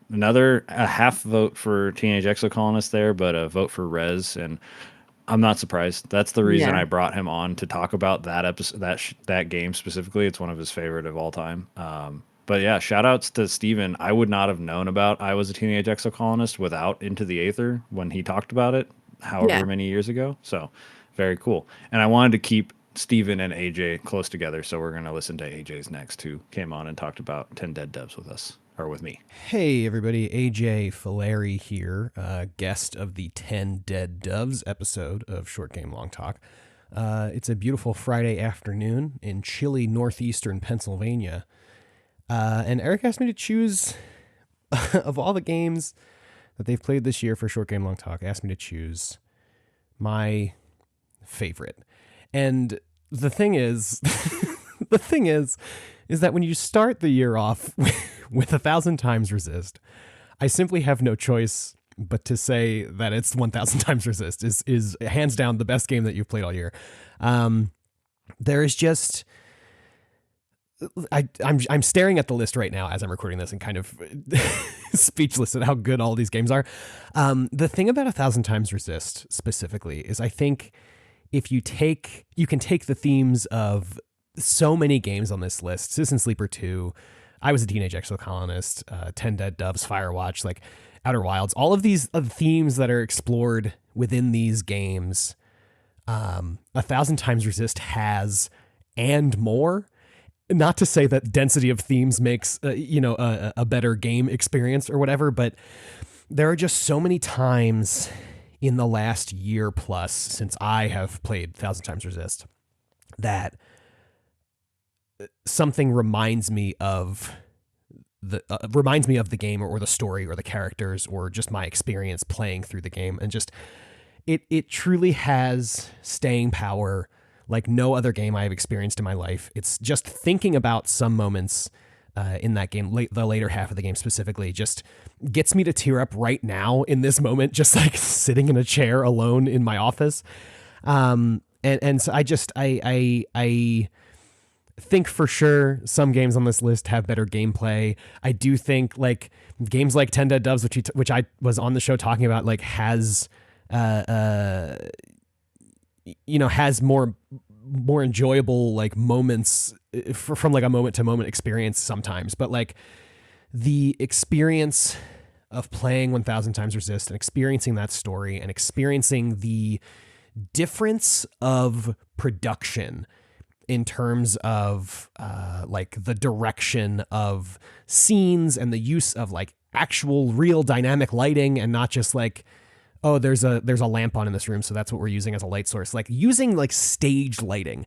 a half vote for Teenage Exocolonist there, but a vote for Res, and I'm not surprised. That's the reason Yeah. I brought him on, to talk about that episode, that game specifically. It's one of his favorite of all time. But yeah, shout outs to Steven. I would not have known about I Was a Teenage Exocolonist without Into the Aether when he talked about it, however Yeah. many years ago. So very cool. And I wanted to keep Steven and AJ close together, so we're going to listen to AJ's next, who came on and talked about 10 Dead Devs with us, or with me. Hey everybody, AJ Fileri here, guest of the 10 Dead Doves episode of Short Game Long Talk. It's a beautiful Friday afternoon in chilly northeastern Pennsylvania. And Eric asked me to choose, of all the games that they've played this year for Short Game Long Talk, asked me to choose my favorite. And the thing is, is that when you start the year off with 1,000 Times Resist, I simply have no choice but to say that it's 1,000 Times Resist is hands down the best game that you've played all year. There is just I'm staring at the list right now as I'm recording this and kind of speechless at how good all these games are. The thing about 1,000 Times Resist specifically is I think if you can take the themes of so many games on this list, Citizen Sleeper 2, I Was a Teenage Exocolonist, 10 Dead Doves, Firewatch, like Outer Wilds, all of these themes that are explored within these games, 1,000 Times Resist has and more. Not to say that density of themes makes a better game experience or whatever, but there are just so many times in the last year plus since I have played 1,000 Times Resist that something reminds me of the game or the story or the characters or just my experience playing through the game, and just it truly has staying power like no other game I have experienced in my life. It's just thinking about some moments in that game, the later half of the game specifically, just gets me to tear up right now in this moment, just like sitting in a chair alone in my office. And so I think for sure some games on this list have better gameplay. I do think like games like 10 Dead Doves, which I was on the show talking about, like has has more enjoyable like moments from like a moment to moment experience sometimes, but like the experience of playing 1,000 Times Resist and experiencing that story and experiencing the difference of production in terms of like the direction of scenes and the use of like actual real dynamic lighting, and not just like, oh, there's a lamp on in this room, so that's what we're using as a light source. Like using like stage lighting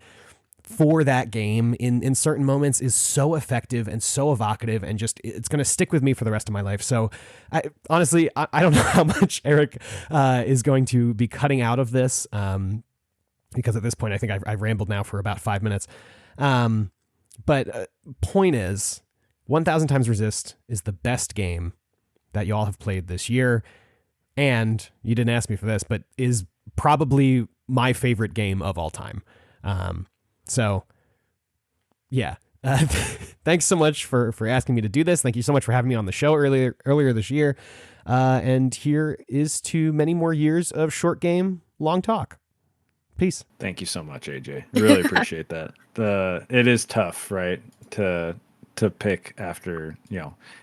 for that game in certain moments is so effective and so evocative, and just it's going to stick with me for the rest of my life. So I honestly don't know how much Eric is going to be cutting out of this, because at this point I think I've rambled now for about 5 minutes. But point is, 1,000 Times Resist is the best game that y'all have played this year. And you didn't ask me for this, but is probably my favorite game of all time. So, yeah. Thanks so much for asking me to do this. Thank you so much for having me on the show earlier this year. And here is to many more years of short game, long talk. Peace. Thank you so much, AJ. Really appreciate that. It is tough, right? To pick after,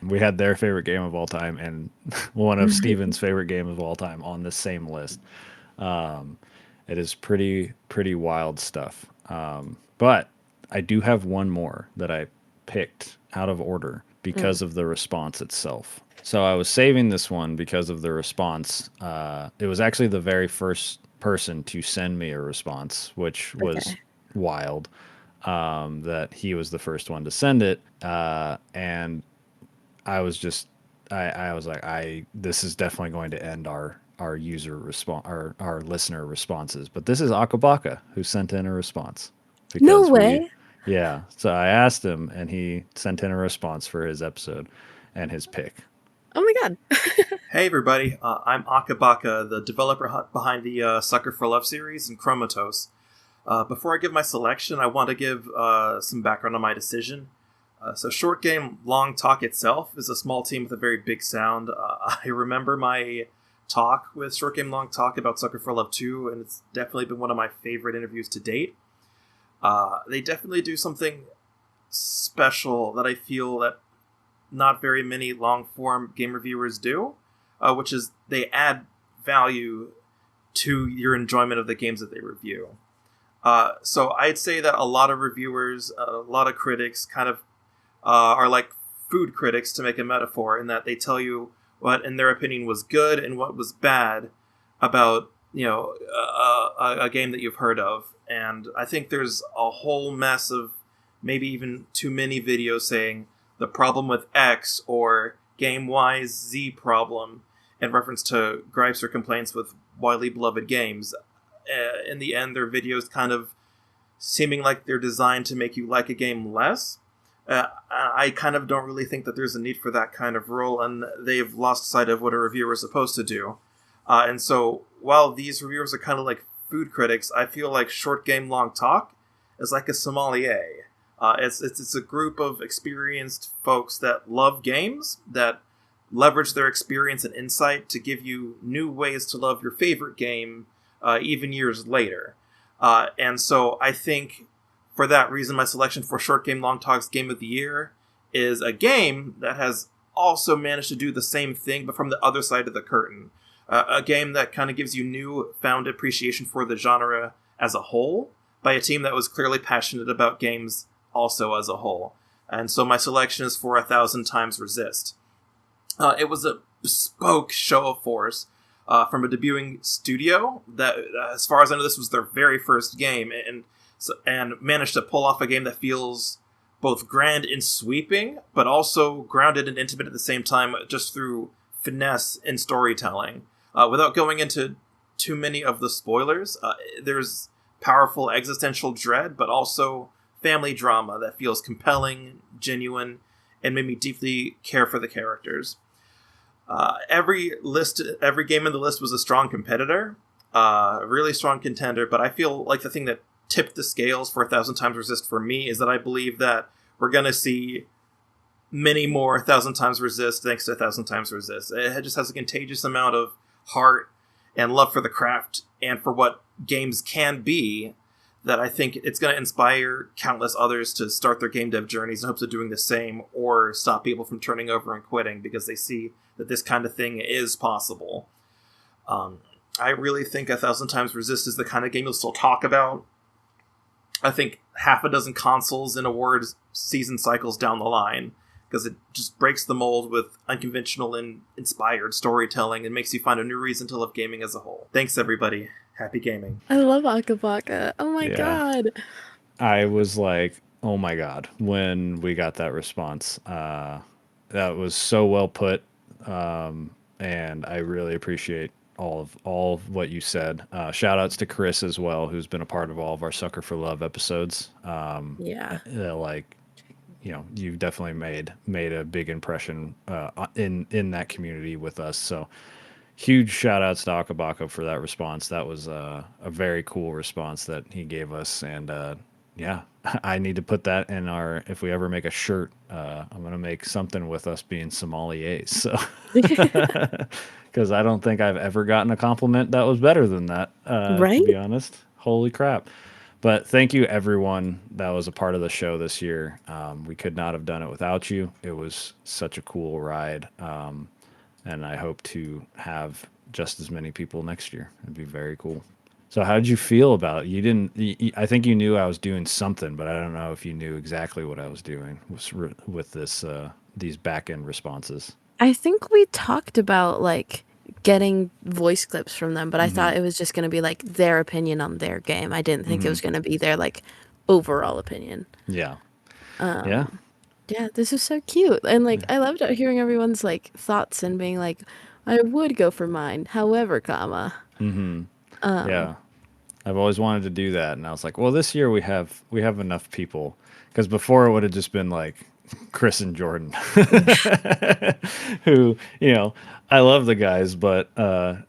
we had their favorite game of all time and one of Steven's favorite game of all time on the same list. It is pretty wild stuff. But I do have one more that I picked out of order because of the response itself. So I was saving this one because of the response. It was actually the very first person to send me a response, which was wild. That he was the first one to send it. And I was just, I was like, this is definitely going to end our user response, our listener responses. But this is Akabaka who sent in a response. No way. Yeah. So I asked him and he sent in a response for his episode and his pick. Oh my God. Hey everybody, I'm Akabaka, the developer behind the Sucker for Love series and Chromatos. Before I give my selection, I want to give some background on my decision. So Short Game Long Talk itself is a small team with a very big sound. I remember my talk with Short Game Long Talk about Sucker for Love 2, and it's definitely been one of my favorite interviews to date. They definitely do something special that I feel that not very many long-form game reviewers do, which is they add value to your enjoyment of the games that they review. So I'd say that a lot of reviewers, a lot of critics kind of are like food critics, to make a metaphor, in that they tell you what, in their opinion, was good and what was bad about, a game that you've heard of. And I think there's a whole mess of maybe even too many videos saying the problem with X or game-wise Z problem in reference to gripes or complaints with widely beloved games. In the end, their videos kind of seeming like they're designed to make you like a game less. I kind of don't really think that there's a need for that kind of role, and they've lost sight of what a reviewer is supposed to do. And so, while these reviewers are kind of like food critics, I feel like Short Game Long Talk is like a sommelier. It's a group of experienced folks that love games, that leverage their experience and insight to give you new ways to love your favorite game, even years later. And so I think for that reason, my selection for Short Game Long Talk's Game of the Year is a game that has also managed to do the same thing, but from the other side of the curtain. A game that kind of gives you newfound appreciation for the genre as a whole by a team that was clearly passionate about games also as a whole. And so my selection is for 1,000 Times Resist. It was a bespoke show of force from a debuting studio that, as far as I know, this was their very first game, and managed to pull off a game that feels both grand and sweeping, but also grounded and intimate at the same time, just through finesse and storytelling. Without going into too many of the spoilers, there's powerful existential dread, but also family drama that feels compelling, genuine, and made me deeply care for the characters. Every game in the list was a strong competitor, a really strong contender, but I feel like the thing that tipped the scales for 1,000 Times Resist for me is that I believe that we're going to see many more 1,000 Times Resist thanks to 1,000 Times Resist. It just has a contagious amount of heart and love for the craft and for what games can be, that I think it's going to inspire countless others to start their game dev journeys in hopes of doing the same, or stop people from turning over and quitting because they see that this kind of thing is possible. I really think 1,000 Times Resist is the kind of game you'll still talk about. I think half a dozen consoles and awards season cycles down the line, because it just breaks the mold with unconventional and inspired storytelling and makes you find a new reason to love gaming as a whole. Thanks, everybody. Happy gaming. I love Akabaka. Oh my Yeah. god. I was like, oh my God, when we got that response. That was so well put. And I really appreciate all of what you said. Shout outs to Chris as well, who's been a part of all of our Sucker for Love episodes. Yeah. Like, you've definitely made a big impression in that community with us. So huge shout outs to Akabako for that response. That was a very cool response that he gave us. And yeah, I need to put that in if we ever make a shirt, I'm going to make something with us being sommeliers. So, because I don't think I've ever gotten a compliment that was better than that, Right? to be honest. Holy crap. But thank you, everyone that was a part of the show this year. We could not have done it without you. It was such a cool ride. And I hope to have just as many people next year. It'd be very cool. So how did you feel about it? You didn't, I think you knew I was doing something, but I don't know if you knew exactly what I was doing with this, these back end responses. I think we talked about like getting voice clips from them, but I thought it was just going to be like their opinion on their game. I didn't think it was going to be their like overall opinion. Yeah. Yeah, this is so cute. And like I loved hearing everyone's like thoughts and being like, I would go for mine, however, comma. Yeah. I've always wanted to do that, and I was like, well, this year we have enough people, because before it would have just been like Chris and Jordan, who, I love the guys, but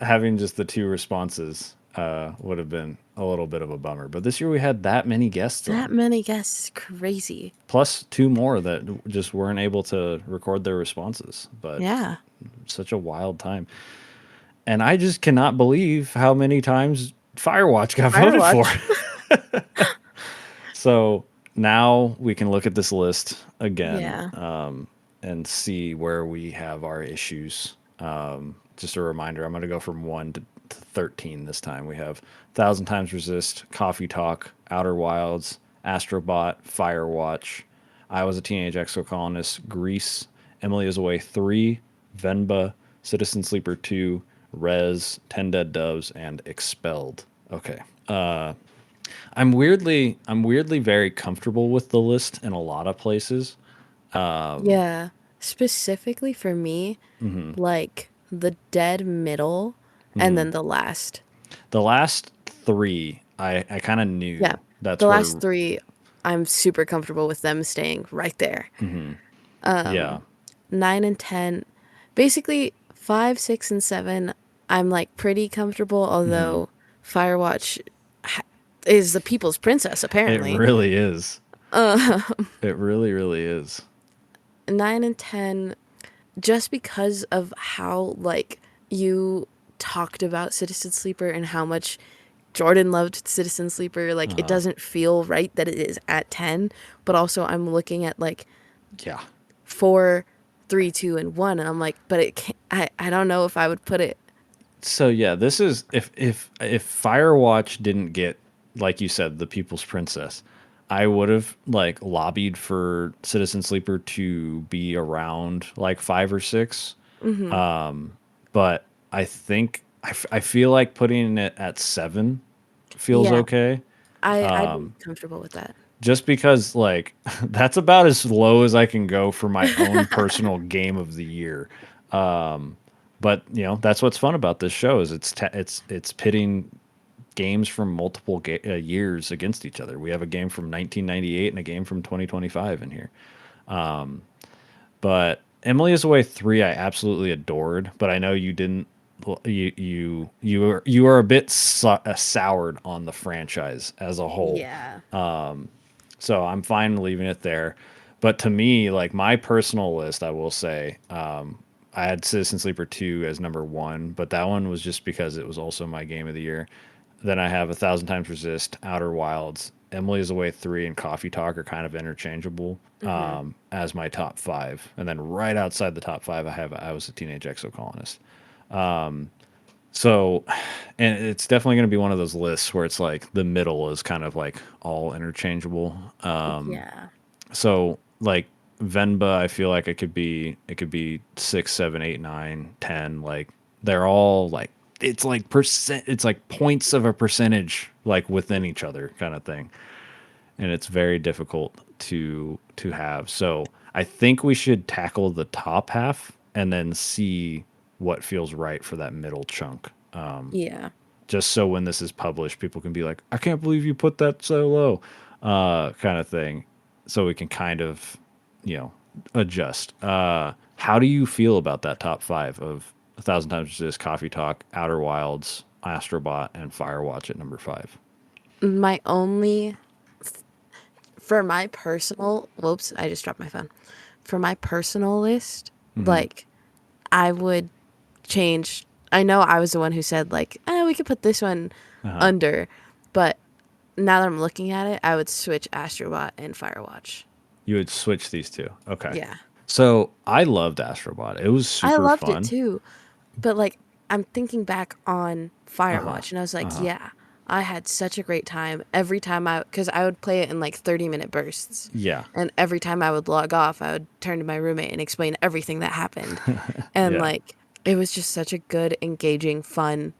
having just the two responses would have been a little bit of a bummer. But this year we had that many guests That on, many guests, crazy. plus two more that just weren't able to record their responses. But Yeah. such a wild time, and I just cannot believe how many times Firewatch got voted for. So now we can look at this list again, and see where we have our issues. Just a reminder, I'm going to go from 1 to 13 this time. We have 1,000 Times Resist, Coffee Talk, Outer Wilds, Astrobot, Firewatch, I Was a Teenage Exocolonist, Grease, Emily is Away 3, Venba, Citizen Sleeper 2, Rez, 10 Dead Doves, and Expelled. Okay. I'm weirdly very comfortable with the list in a lot of places. Yeah. Specifically for me, like the dead middle and then the last. The last 3, I kind of knew. Yeah. That's The where, last 3, I'm super comfortable with them staying right there. yeah. 9 and 10, basically 5, 6, and 7, I'm like pretty comfortable, although Firewatch is the people's princess, apparently. It really is. It really, really is. 9 and 10, just because of how like you talked about Citizen Sleeper and how much Jordan loved Citizen Sleeper, like it doesn't feel right that it is at 10, but also I'm looking at like Yeah. 4, 3, 2, and 1, and I'm like, but it can't, I don't know if I would put it. So yeah, this is if Firewatch didn't get, like you said, the People's Princess, I would have like lobbied for Citizen Sleeper to be around like 5 or 6. But I think I feel like putting it at 7 feels Yeah, okay. I'd be comfortable with that. Just because like that's about as low as I can go for my own personal game of the year. But that's what's fun about this show is it's pitting games from multiple years against each other. We have a game from 1998 and a game from 2025 in here. But Emily is Away 3 I absolutely adored, but I know you didn't. You are a bit soured on the franchise as a whole. Yeah. So I'm fine leaving it there. But to me, like my personal list, I will say, I had Citizen Sleeper 2 as number 1, but that one was just because it was also my game of the year. Then I have A Thousand Times Resist, Outer Wilds, Emily's Away 3, and Coffee Talk are kind of interchangeable as my top 5. And then right outside the top 5, I have I Was a Teenage Exocolonist. So, and it's definitely going to be one of those lists where it's like the middle is kind of like all interchangeable. Yeah. So like Venba, I feel like it could be 6, 7, 8, 9, 10. Like they're all like it's like it's like points of a percentage like within each other kind of thing. And it's very difficult to have. So I think we should tackle the top half and then see what feels right for that middle chunk. Yeah. Just so when this is published, people can be like, I can't believe you put that so low, kind of thing. So we can kind of, you know, adjust. How do you feel about that top 5 of A Thousand Times Resist, Coffee Talk, Outer Wilds, Astrobot, and Firewatch at number 5? My only, for my personal, whoops, I just dropped my phone. For my personal list, like, I would change. I know I was the one who said, like, we could put this one under, but now that I'm looking at it, I would switch Astrobot and Firewatch. You would switch these two. Okay. Yeah. So I loved Astrobot. It was I super loved it fun. too. But like I'm thinking back on Firewatch and I was like, yeah, I had such a great time every time cuz I would play it in like 30-minute bursts. Yeah. And every time I would log off, I would turn to my roommate and explain everything that happened. And Yeah. like it was just such a good, engaging, fun,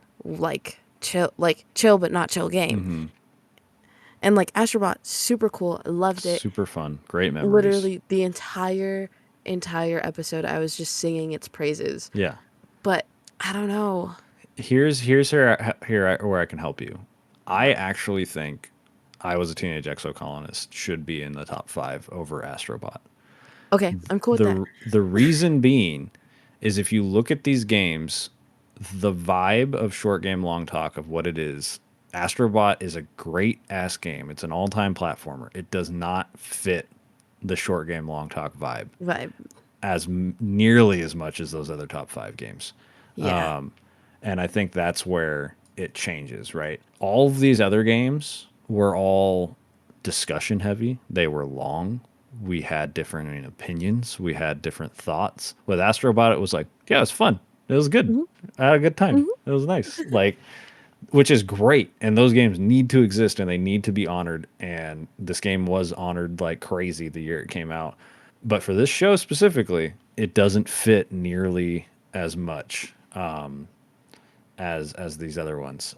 chill but not chill game. And like Astrobot, super cool. I loved it. Super fun. Great memories. Literally the entire episode I was just singing its praises. Yeah. But I don't know. Here's where I can help you. I actually think I Was a Teenage Exocolonist should be in the top 5 over Astrobot. Okay, I'm cool with that. The reason being is if you look at these games, the vibe of Short Game Long Talk of what it is, Astrobot is a great ass game. It's an all-time platformer. It does not fit the Short Game Long Talk vibe Vibe. as nearly as much as those other top 5 games. Yeah. And I think that's where it changes, right? All of these other games were all discussion heavy. They were long. We had different opinions. We had different thoughts. With Astrobot, it was like, yeah, it was fun. It was good. I had a good time. It was nice. Like, which is great. And those games need to exist and they need to be honored. And this game was honored like crazy the year it came out. But for this show specifically, it doesn't fit nearly as much as these other ones.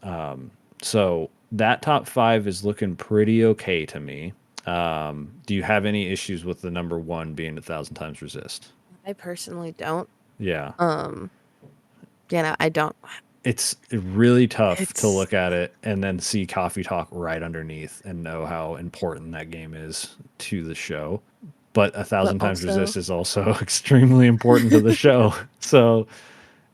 So that top 5 is looking pretty okay to me. Do you have any issues with the number 1 being A Thousand Times Resist? I personally don't. Yeah. I don't. It's really tough to It's look at it and then see Coffee Talk right underneath and know how important that game is to the show. But A Thousand Times also- Resist is also extremely important to the show. So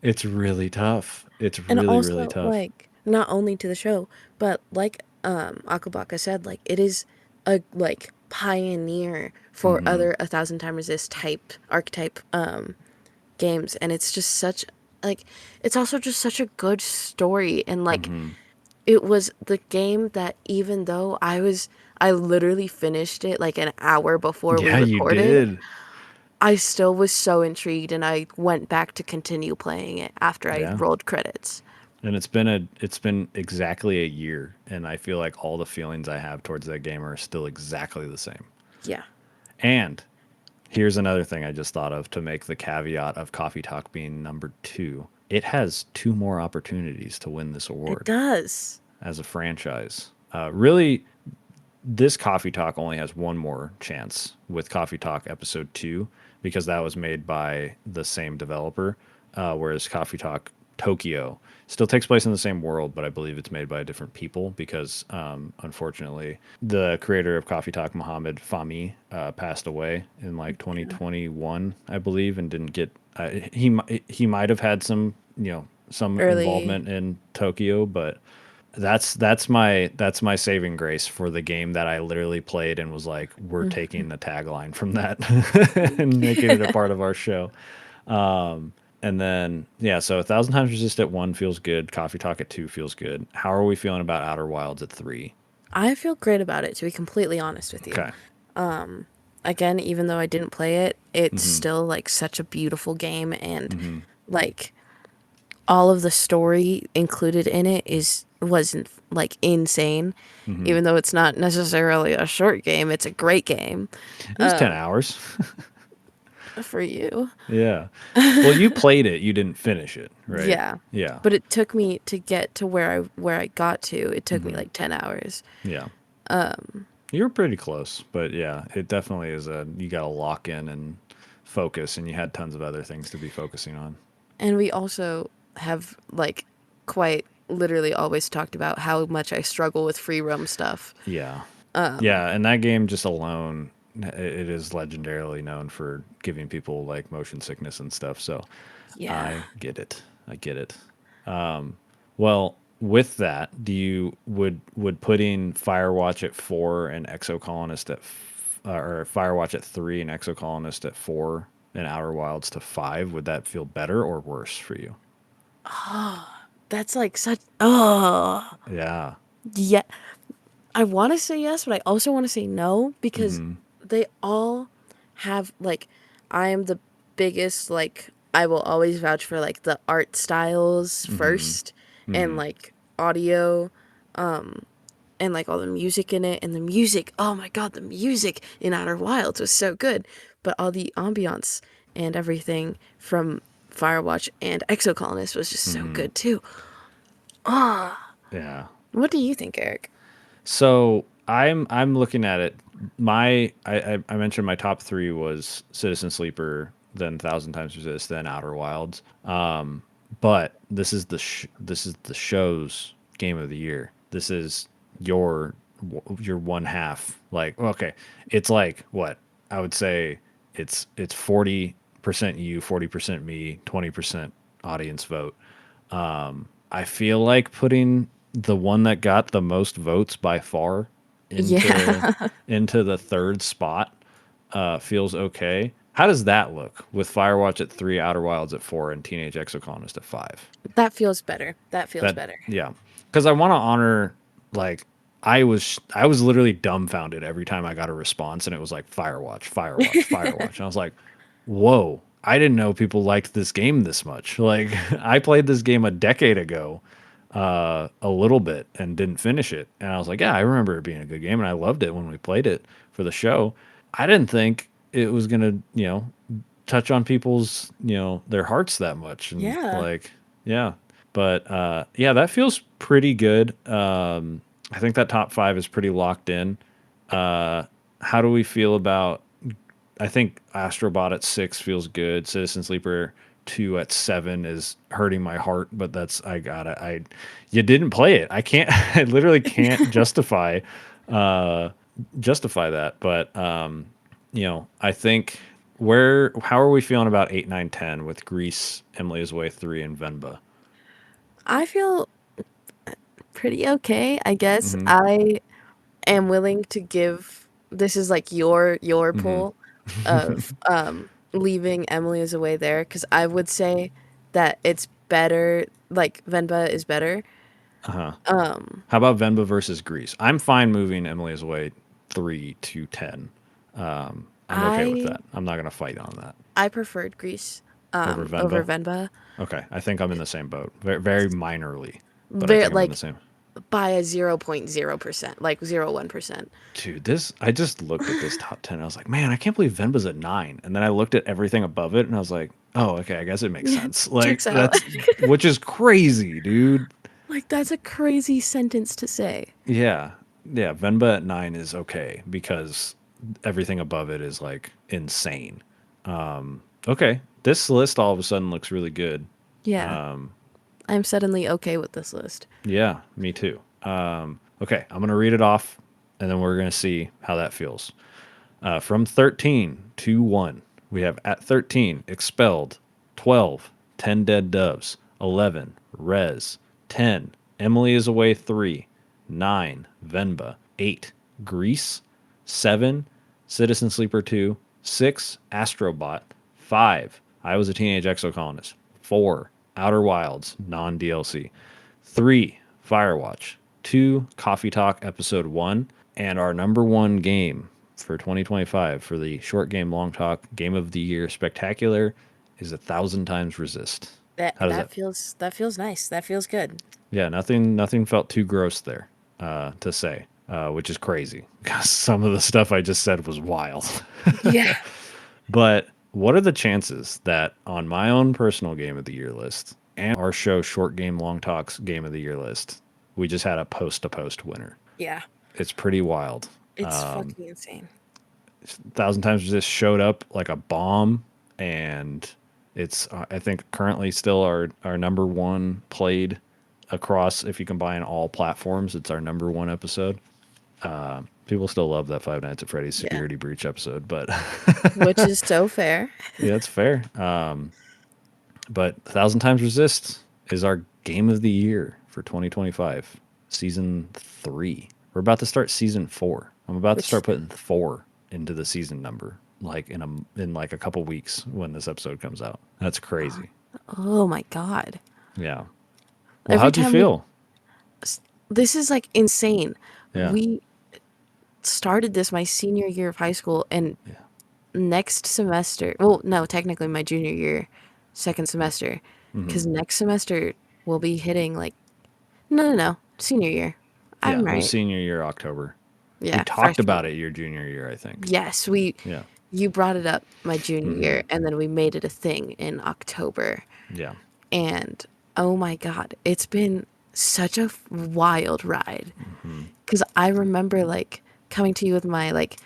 it's really tough. It's and really, also really tough. like not only to the show, but like Akabaka said, like it is a like pioneer for other 1,000 Time Resist type archetype games, and it's just such like it's also just such a good story, and like it was the game that even though I literally finished it like an hour before we Yeah, you recorded, did. I still was so intrigued, and I went back to continue playing it after I Yeah. rolled credits. And it's been exactly a year, and I feel like all the feelings I have towards that game are still exactly the same. Yeah. And here's another thing I just thought of to make the caveat of Coffee Talk being number 2. It has 2 more opportunities to win this It award does. as a franchise. Really, this Coffee Talk only has one more chance with Coffee Talk Episode 2 because that was made by the same developer, whereas Coffee Talk Tokyo still takes place in the same world, but I believe it's made by different people because, unfortunately, the creator of Coffee Talk, Mohammed Fahmy, passed away in like 2021, I believe, and didn't get. He might have had some Early. involvement in Tokyo, but that's my saving grace for the game that I literally played and was like, we're taking the tagline from that and making it a part of our show. And then yeah, so 1,000 Times Resist at 1 feels good. Coffee Talk at 2 feels good. How are we feeling about Outer Wilds at 3? I feel great about it, to be completely honest with you. Okay. Again, even though I didn't play it, it's still like such a beautiful game, and like all of the story included in it wasn't like insane. Even though it's not necessarily a short game, it's a great game It was 10 hours. for you. Yeah. Well, you played it, you didn't finish it, right? Yeah. Yeah. But it took me to get to where I got to. It took me like 10 hours. Yeah. You were pretty close, but yeah, it definitely is you got to lock in and focus, and you had tons of other things to be focusing on. And we also have like quite literally always talked about how much I struggle with free roam stuff. Yeah. Yeah, and that game just alone, it is legendarily known for giving people like motion sickness and stuff. So Yeah. I get it. I get it. Well, with that, do you would putting Firewatch at 4 and Exocolonist or Firewatch at 3 and Exocolonist at 4 and Outer Wilds to 5, would that feel better or worse for you? That's like such oh Yeah. yeah. I want to say yes, but I also want to say no because they all have like I am the biggest like I will always vouch for like the art styles first and like audio and like all the music in it, and the music, oh my god, the music in Outer Wilds was so good, but all the ambiance and everything from Firewatch and Exocolonist was just so good too. Yeah. What do you think, Eric? So I'm looking at it. I mentioned my top 3 was Citizen Sleeper, then 1,000 Times Resist, then Outer Wilds. But this is the show's game of the year. This is your one half. Like, okay, it's like what I would say. It's 40% you, 40% me, 20% audience vote. I feel like putting the one that got the most votes by far Yeah. into the third spot feels okay. How does that look with Firewatch at 3, Outer Wilds at 4, and Teenage Exocolonist at 5? That feels better. That feels That better. yeah, because I want to honor like I was literally dumbfounded every time I got a response, and it was like Firewatch, Firewatch, Firewatch, and I was like, whoa. I didn't know people liked this game this much. Like, I played this game a decade ago, a little bit, and didn't finish it. And I was like, yeah, I remember it being a good game, and I loved it when we played it for the show. I didn't think it was gonna, touch on people's, their hearts that much. And Yeah. like, yeah. But yeah, that feels pretty good. I think that top 5 is pretty locked in. How do we feel about? I think Astrobot at 6 feels good. Citizen Sleeper 2 at 7 is hurting my heart, but you didn't play it. I can't. I literally can't justify that. But I think how are we feeling about 8, 9, 10 with Grease, Emily's Way 3, and Venba? I feel pretty okay, I guess. Mm-hmm. I am willing to give this is like your pull of leaving Emily is away there, because I would say that it's better. Like Venba is better. Uh-huh. How about Venba versus Greece? I'm fine moving Emily is away 3 to 10. I'm okay with I that. I'm not gonna fight on that. I preferred Greece Over over Venba. Venba. Okay, I think I'm in the same boat. Very, very minorly, but I Very think I'm in the like same. by a 0.0%, like 0.1%. Dude, this I just looked at this top 10. I was like, man, I can't believe Venba's at 9. And then I looked at everything above it, and I was like, oh, okay, I guess it makes Yeah, sense. Like checks out. that's which is crazy, dude. Like that's a crazy sentence to say. Yeah, yeah. Venba at 9 is okay because everything above it is like insane. Okay, this list all of a sudden looks really good. Yeah, I'm suddenly okay with this list. Yeah, me too. Okay, I'm gonna read it off, and then we're gonna see how that feels. From 13 to 1, we have at 13, Expelled, 12, 10 Dead Doves, 11, Rez, 10, Emily is Away 3, 9, Venba, 8, Grease, 7, Citizen Sleeper 2, 6, Astrobot, 5, I Was a Teenage Exocolonist, 4, Outer Wilds, non DLC, 3, Firewatch, 2, Coffee Talk Episode 1, and our number one game for 2025 for the short game long talk game of the year spectacular is 1,000 times resist. That How does that that? feels that feels nice. That feels good. Yeah, nothing felt too gross there to say, which is crazy because some of the stuff I just said was wild. Yeah. But what are the chances that on my own personal game of the year list and our show short game long talks game of the year list, we just had a post to post winner? Yeah. It's pretty wild. It's fucking insane. 1,000 times resist showed up like a bomb, and it's I think currently still our number one played across, if you combine all platforms, it's our number one episode. People still love that Five Nights at Freddy's Yeah. security breach episode, but Which is so fair. yeah, it's fair. But 1,000 times resist is our game of the year for 2025, season 3. We're about to start season 4. I'm about to Which start putting 4 into the season number, like in like a couple weeks when this episode comes out. That's crazy. oh my god. Yeah. Well, Every how'd you time feel? this is like insane. Yeah. We started this my senior year of high school, and next semester, well, no, technically my junior year, second semester, because next semester we'll be hitting like no, senior year. Yeah, I'm it was right. senior year October. Yeah, We talked freshman. about it your junior year, I think. Yes, Yeah. you brought it up my junior year, and then we made it a thing in October. Yeah. And oh my god, it's been such a wild ride. Because I remember like coming to you with my like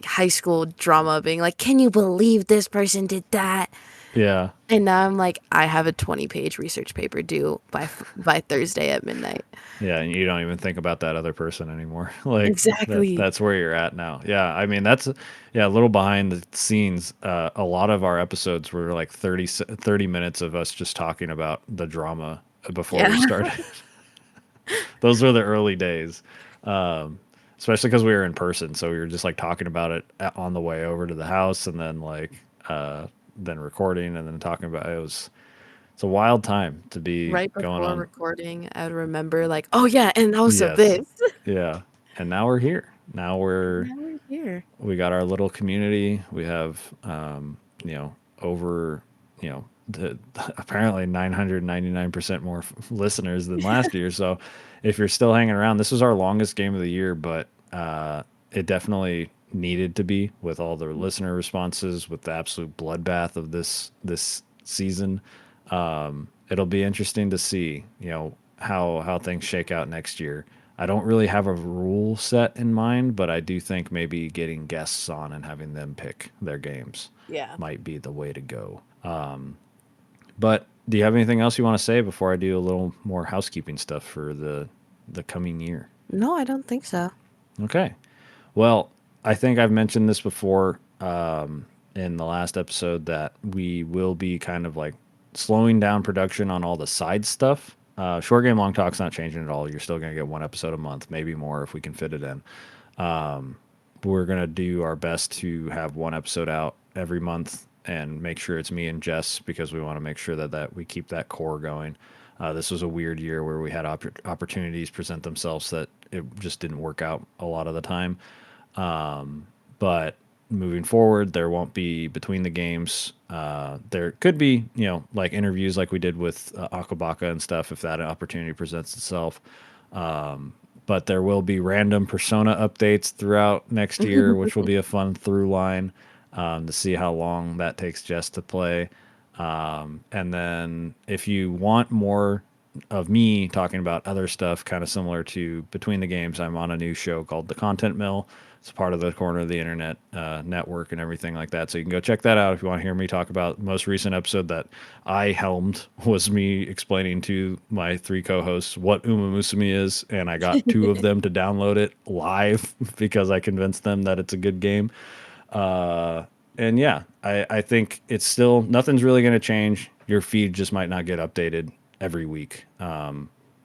high school drama, being like, "Can you believe this person did that?" Yeah. And now I'm like, I have a 20-page research paper due by Thursday at midnight. Yeah, and you don't even think about that other person anymore. Like Exactly. that's where you're at now. Yeah, I mean that's a little behind the scenes. A lot of our episodes were like 30 minutes of us just talking about the drama before we Yeah. started. Those were the early days, especially because we were in person, so we were just like talking about it on the way over to the house, and then like then recording, and then talking about it. It's a wild time to be Right going before on. recording, I would remember like, oh yeah, and also Yes. this. Yeah. And now we're here. Now Now we're here. we got our little community. We have, over, apparently 999% more listeners than last year. So if you're still hanging around, this is our longest game of the year, but it definitely needed to be with all the listener responses, with the absolute bloodbath of this season. It'll be interesting to see, how things shake out next year. I don't really have a rule set in mind, but I do think maybe getting guests on and having them pick their games Yeah. might be the way to go. But do you have anything else you want to say before I do a little more housekeeping stuff for the coming year? No, I don't think so. Okay. Well, I think I've mentioned this before in the last episode that we will be kind of like slowing down production on all the side stuff. Short game long talk's not changing at all. You're still going to get one episode a month, maybe more if we can fit it in. We're going to do our best to have one episode out every month and make sure it's me and Jess because we want to make sure that we keep that core going. This was a weird year where we had opportunities present themselves that it just didn't work out a lot of the time. But moving forward, there won't be between the games. There could be, like interviews like we did with Akabaka and stuff if that opportunity presents itself. But there will be random Persona updates throughout next year, which will be a fun through line to see how long that takes Jess to play. And then if you want more of me talking about other stuff, kind of similar to Between the Games, I'm on a new show called The Content Mill. It's part of the Corner of the Internet network and everything like that. So you can go check that out if you want to hear me talk about the most recent episode that I helmed was me explaining to my 3 co-hosts what Uma Musume is, and I got 2 of them to download it live because I convinced them that it's a good game. And yeah, I think it's still nothing's really going to change. Your feed just might not get updated every week,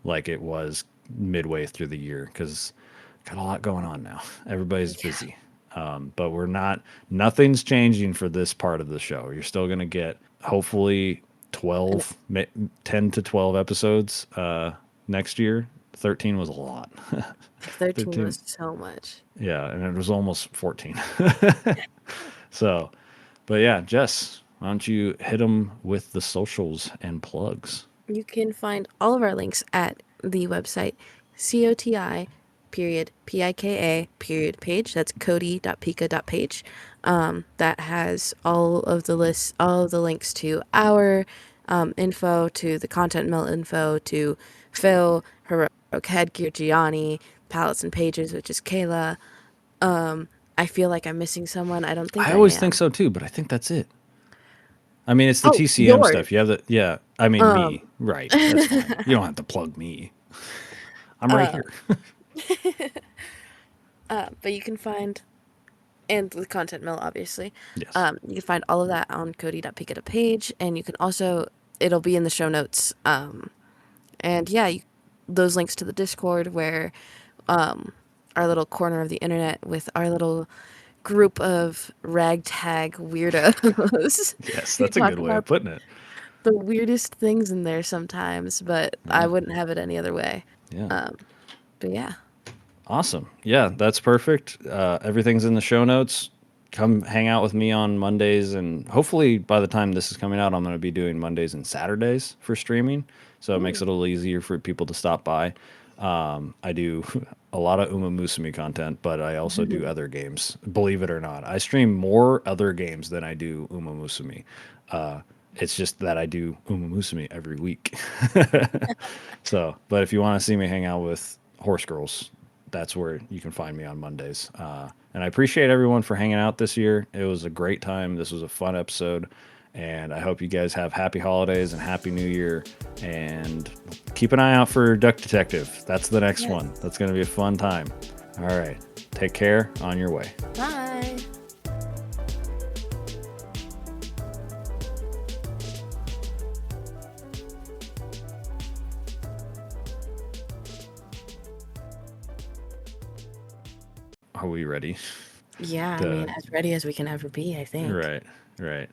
like it was midway through the year because got a lot going on now. Everybody's busy, but nothing's changing for this part of the show. You're still going to get hopefully 10 to 12 episodes next year. 13 was a lot. 13 was so much. Yeah, and it was almost 14. So, but yeah, Jess, why don't you hit them with the socials and plugs? You can find all of our links at the website COTI period PIKA period page. That's cody.pika.page. That has all of the lists, all of the links to our info, to the Content Mill info, to Phil, Heroic Headgear, Gianni, Palettes and Pages, which is Kayla. I feel like I'm missing someone. I don't think I I always am. think so too, but I think that's it. I mean, it's the TCM yours. stuff. You have the, yeah. I mean, me, right? That's fine. You don't have to plug me. I'm right here. But you can find, and the Content Mill, obviously. Yes. You can find all of that on cody.pika page, and you can also, it'll be in the show notes. And yeah, those links to the Discord where our little corner of the internet with our little group of ragtag weirdos. Yes, that's a good way of putting it. The weirdest things in there sometimes, but I wouldn't have it any other way. Yeah. But yeah. Awesome. Yeah, that's perfect. Everything's in the show notes. Come hang out with me on Mondays, and hopefully by the time this is coming out, I'm going to be doing Mondays and Saturdays for streaming. So it makes it a little easier for people to stop by. I do a lot of Uma Musume content, but I also do other games. Believe it or not, I stream more other games than I do Uma Musume. It's just that I do Uma Musume every week. So, but if you want to see me hang out with Horse Girls, that's where you can find me on Mondays. And I appreciate everyone for hanging out this year. It was a great time. This was a fun episode. And I hope you guys have happy holidays and happy new year. And keep an eye out for Duck Detective. That's the next one. That's going to be a fun time. All right. Take care. On your way. Bye. Are we ready? Yeah, I mean, as ready as we can ever be, I think. Right, right.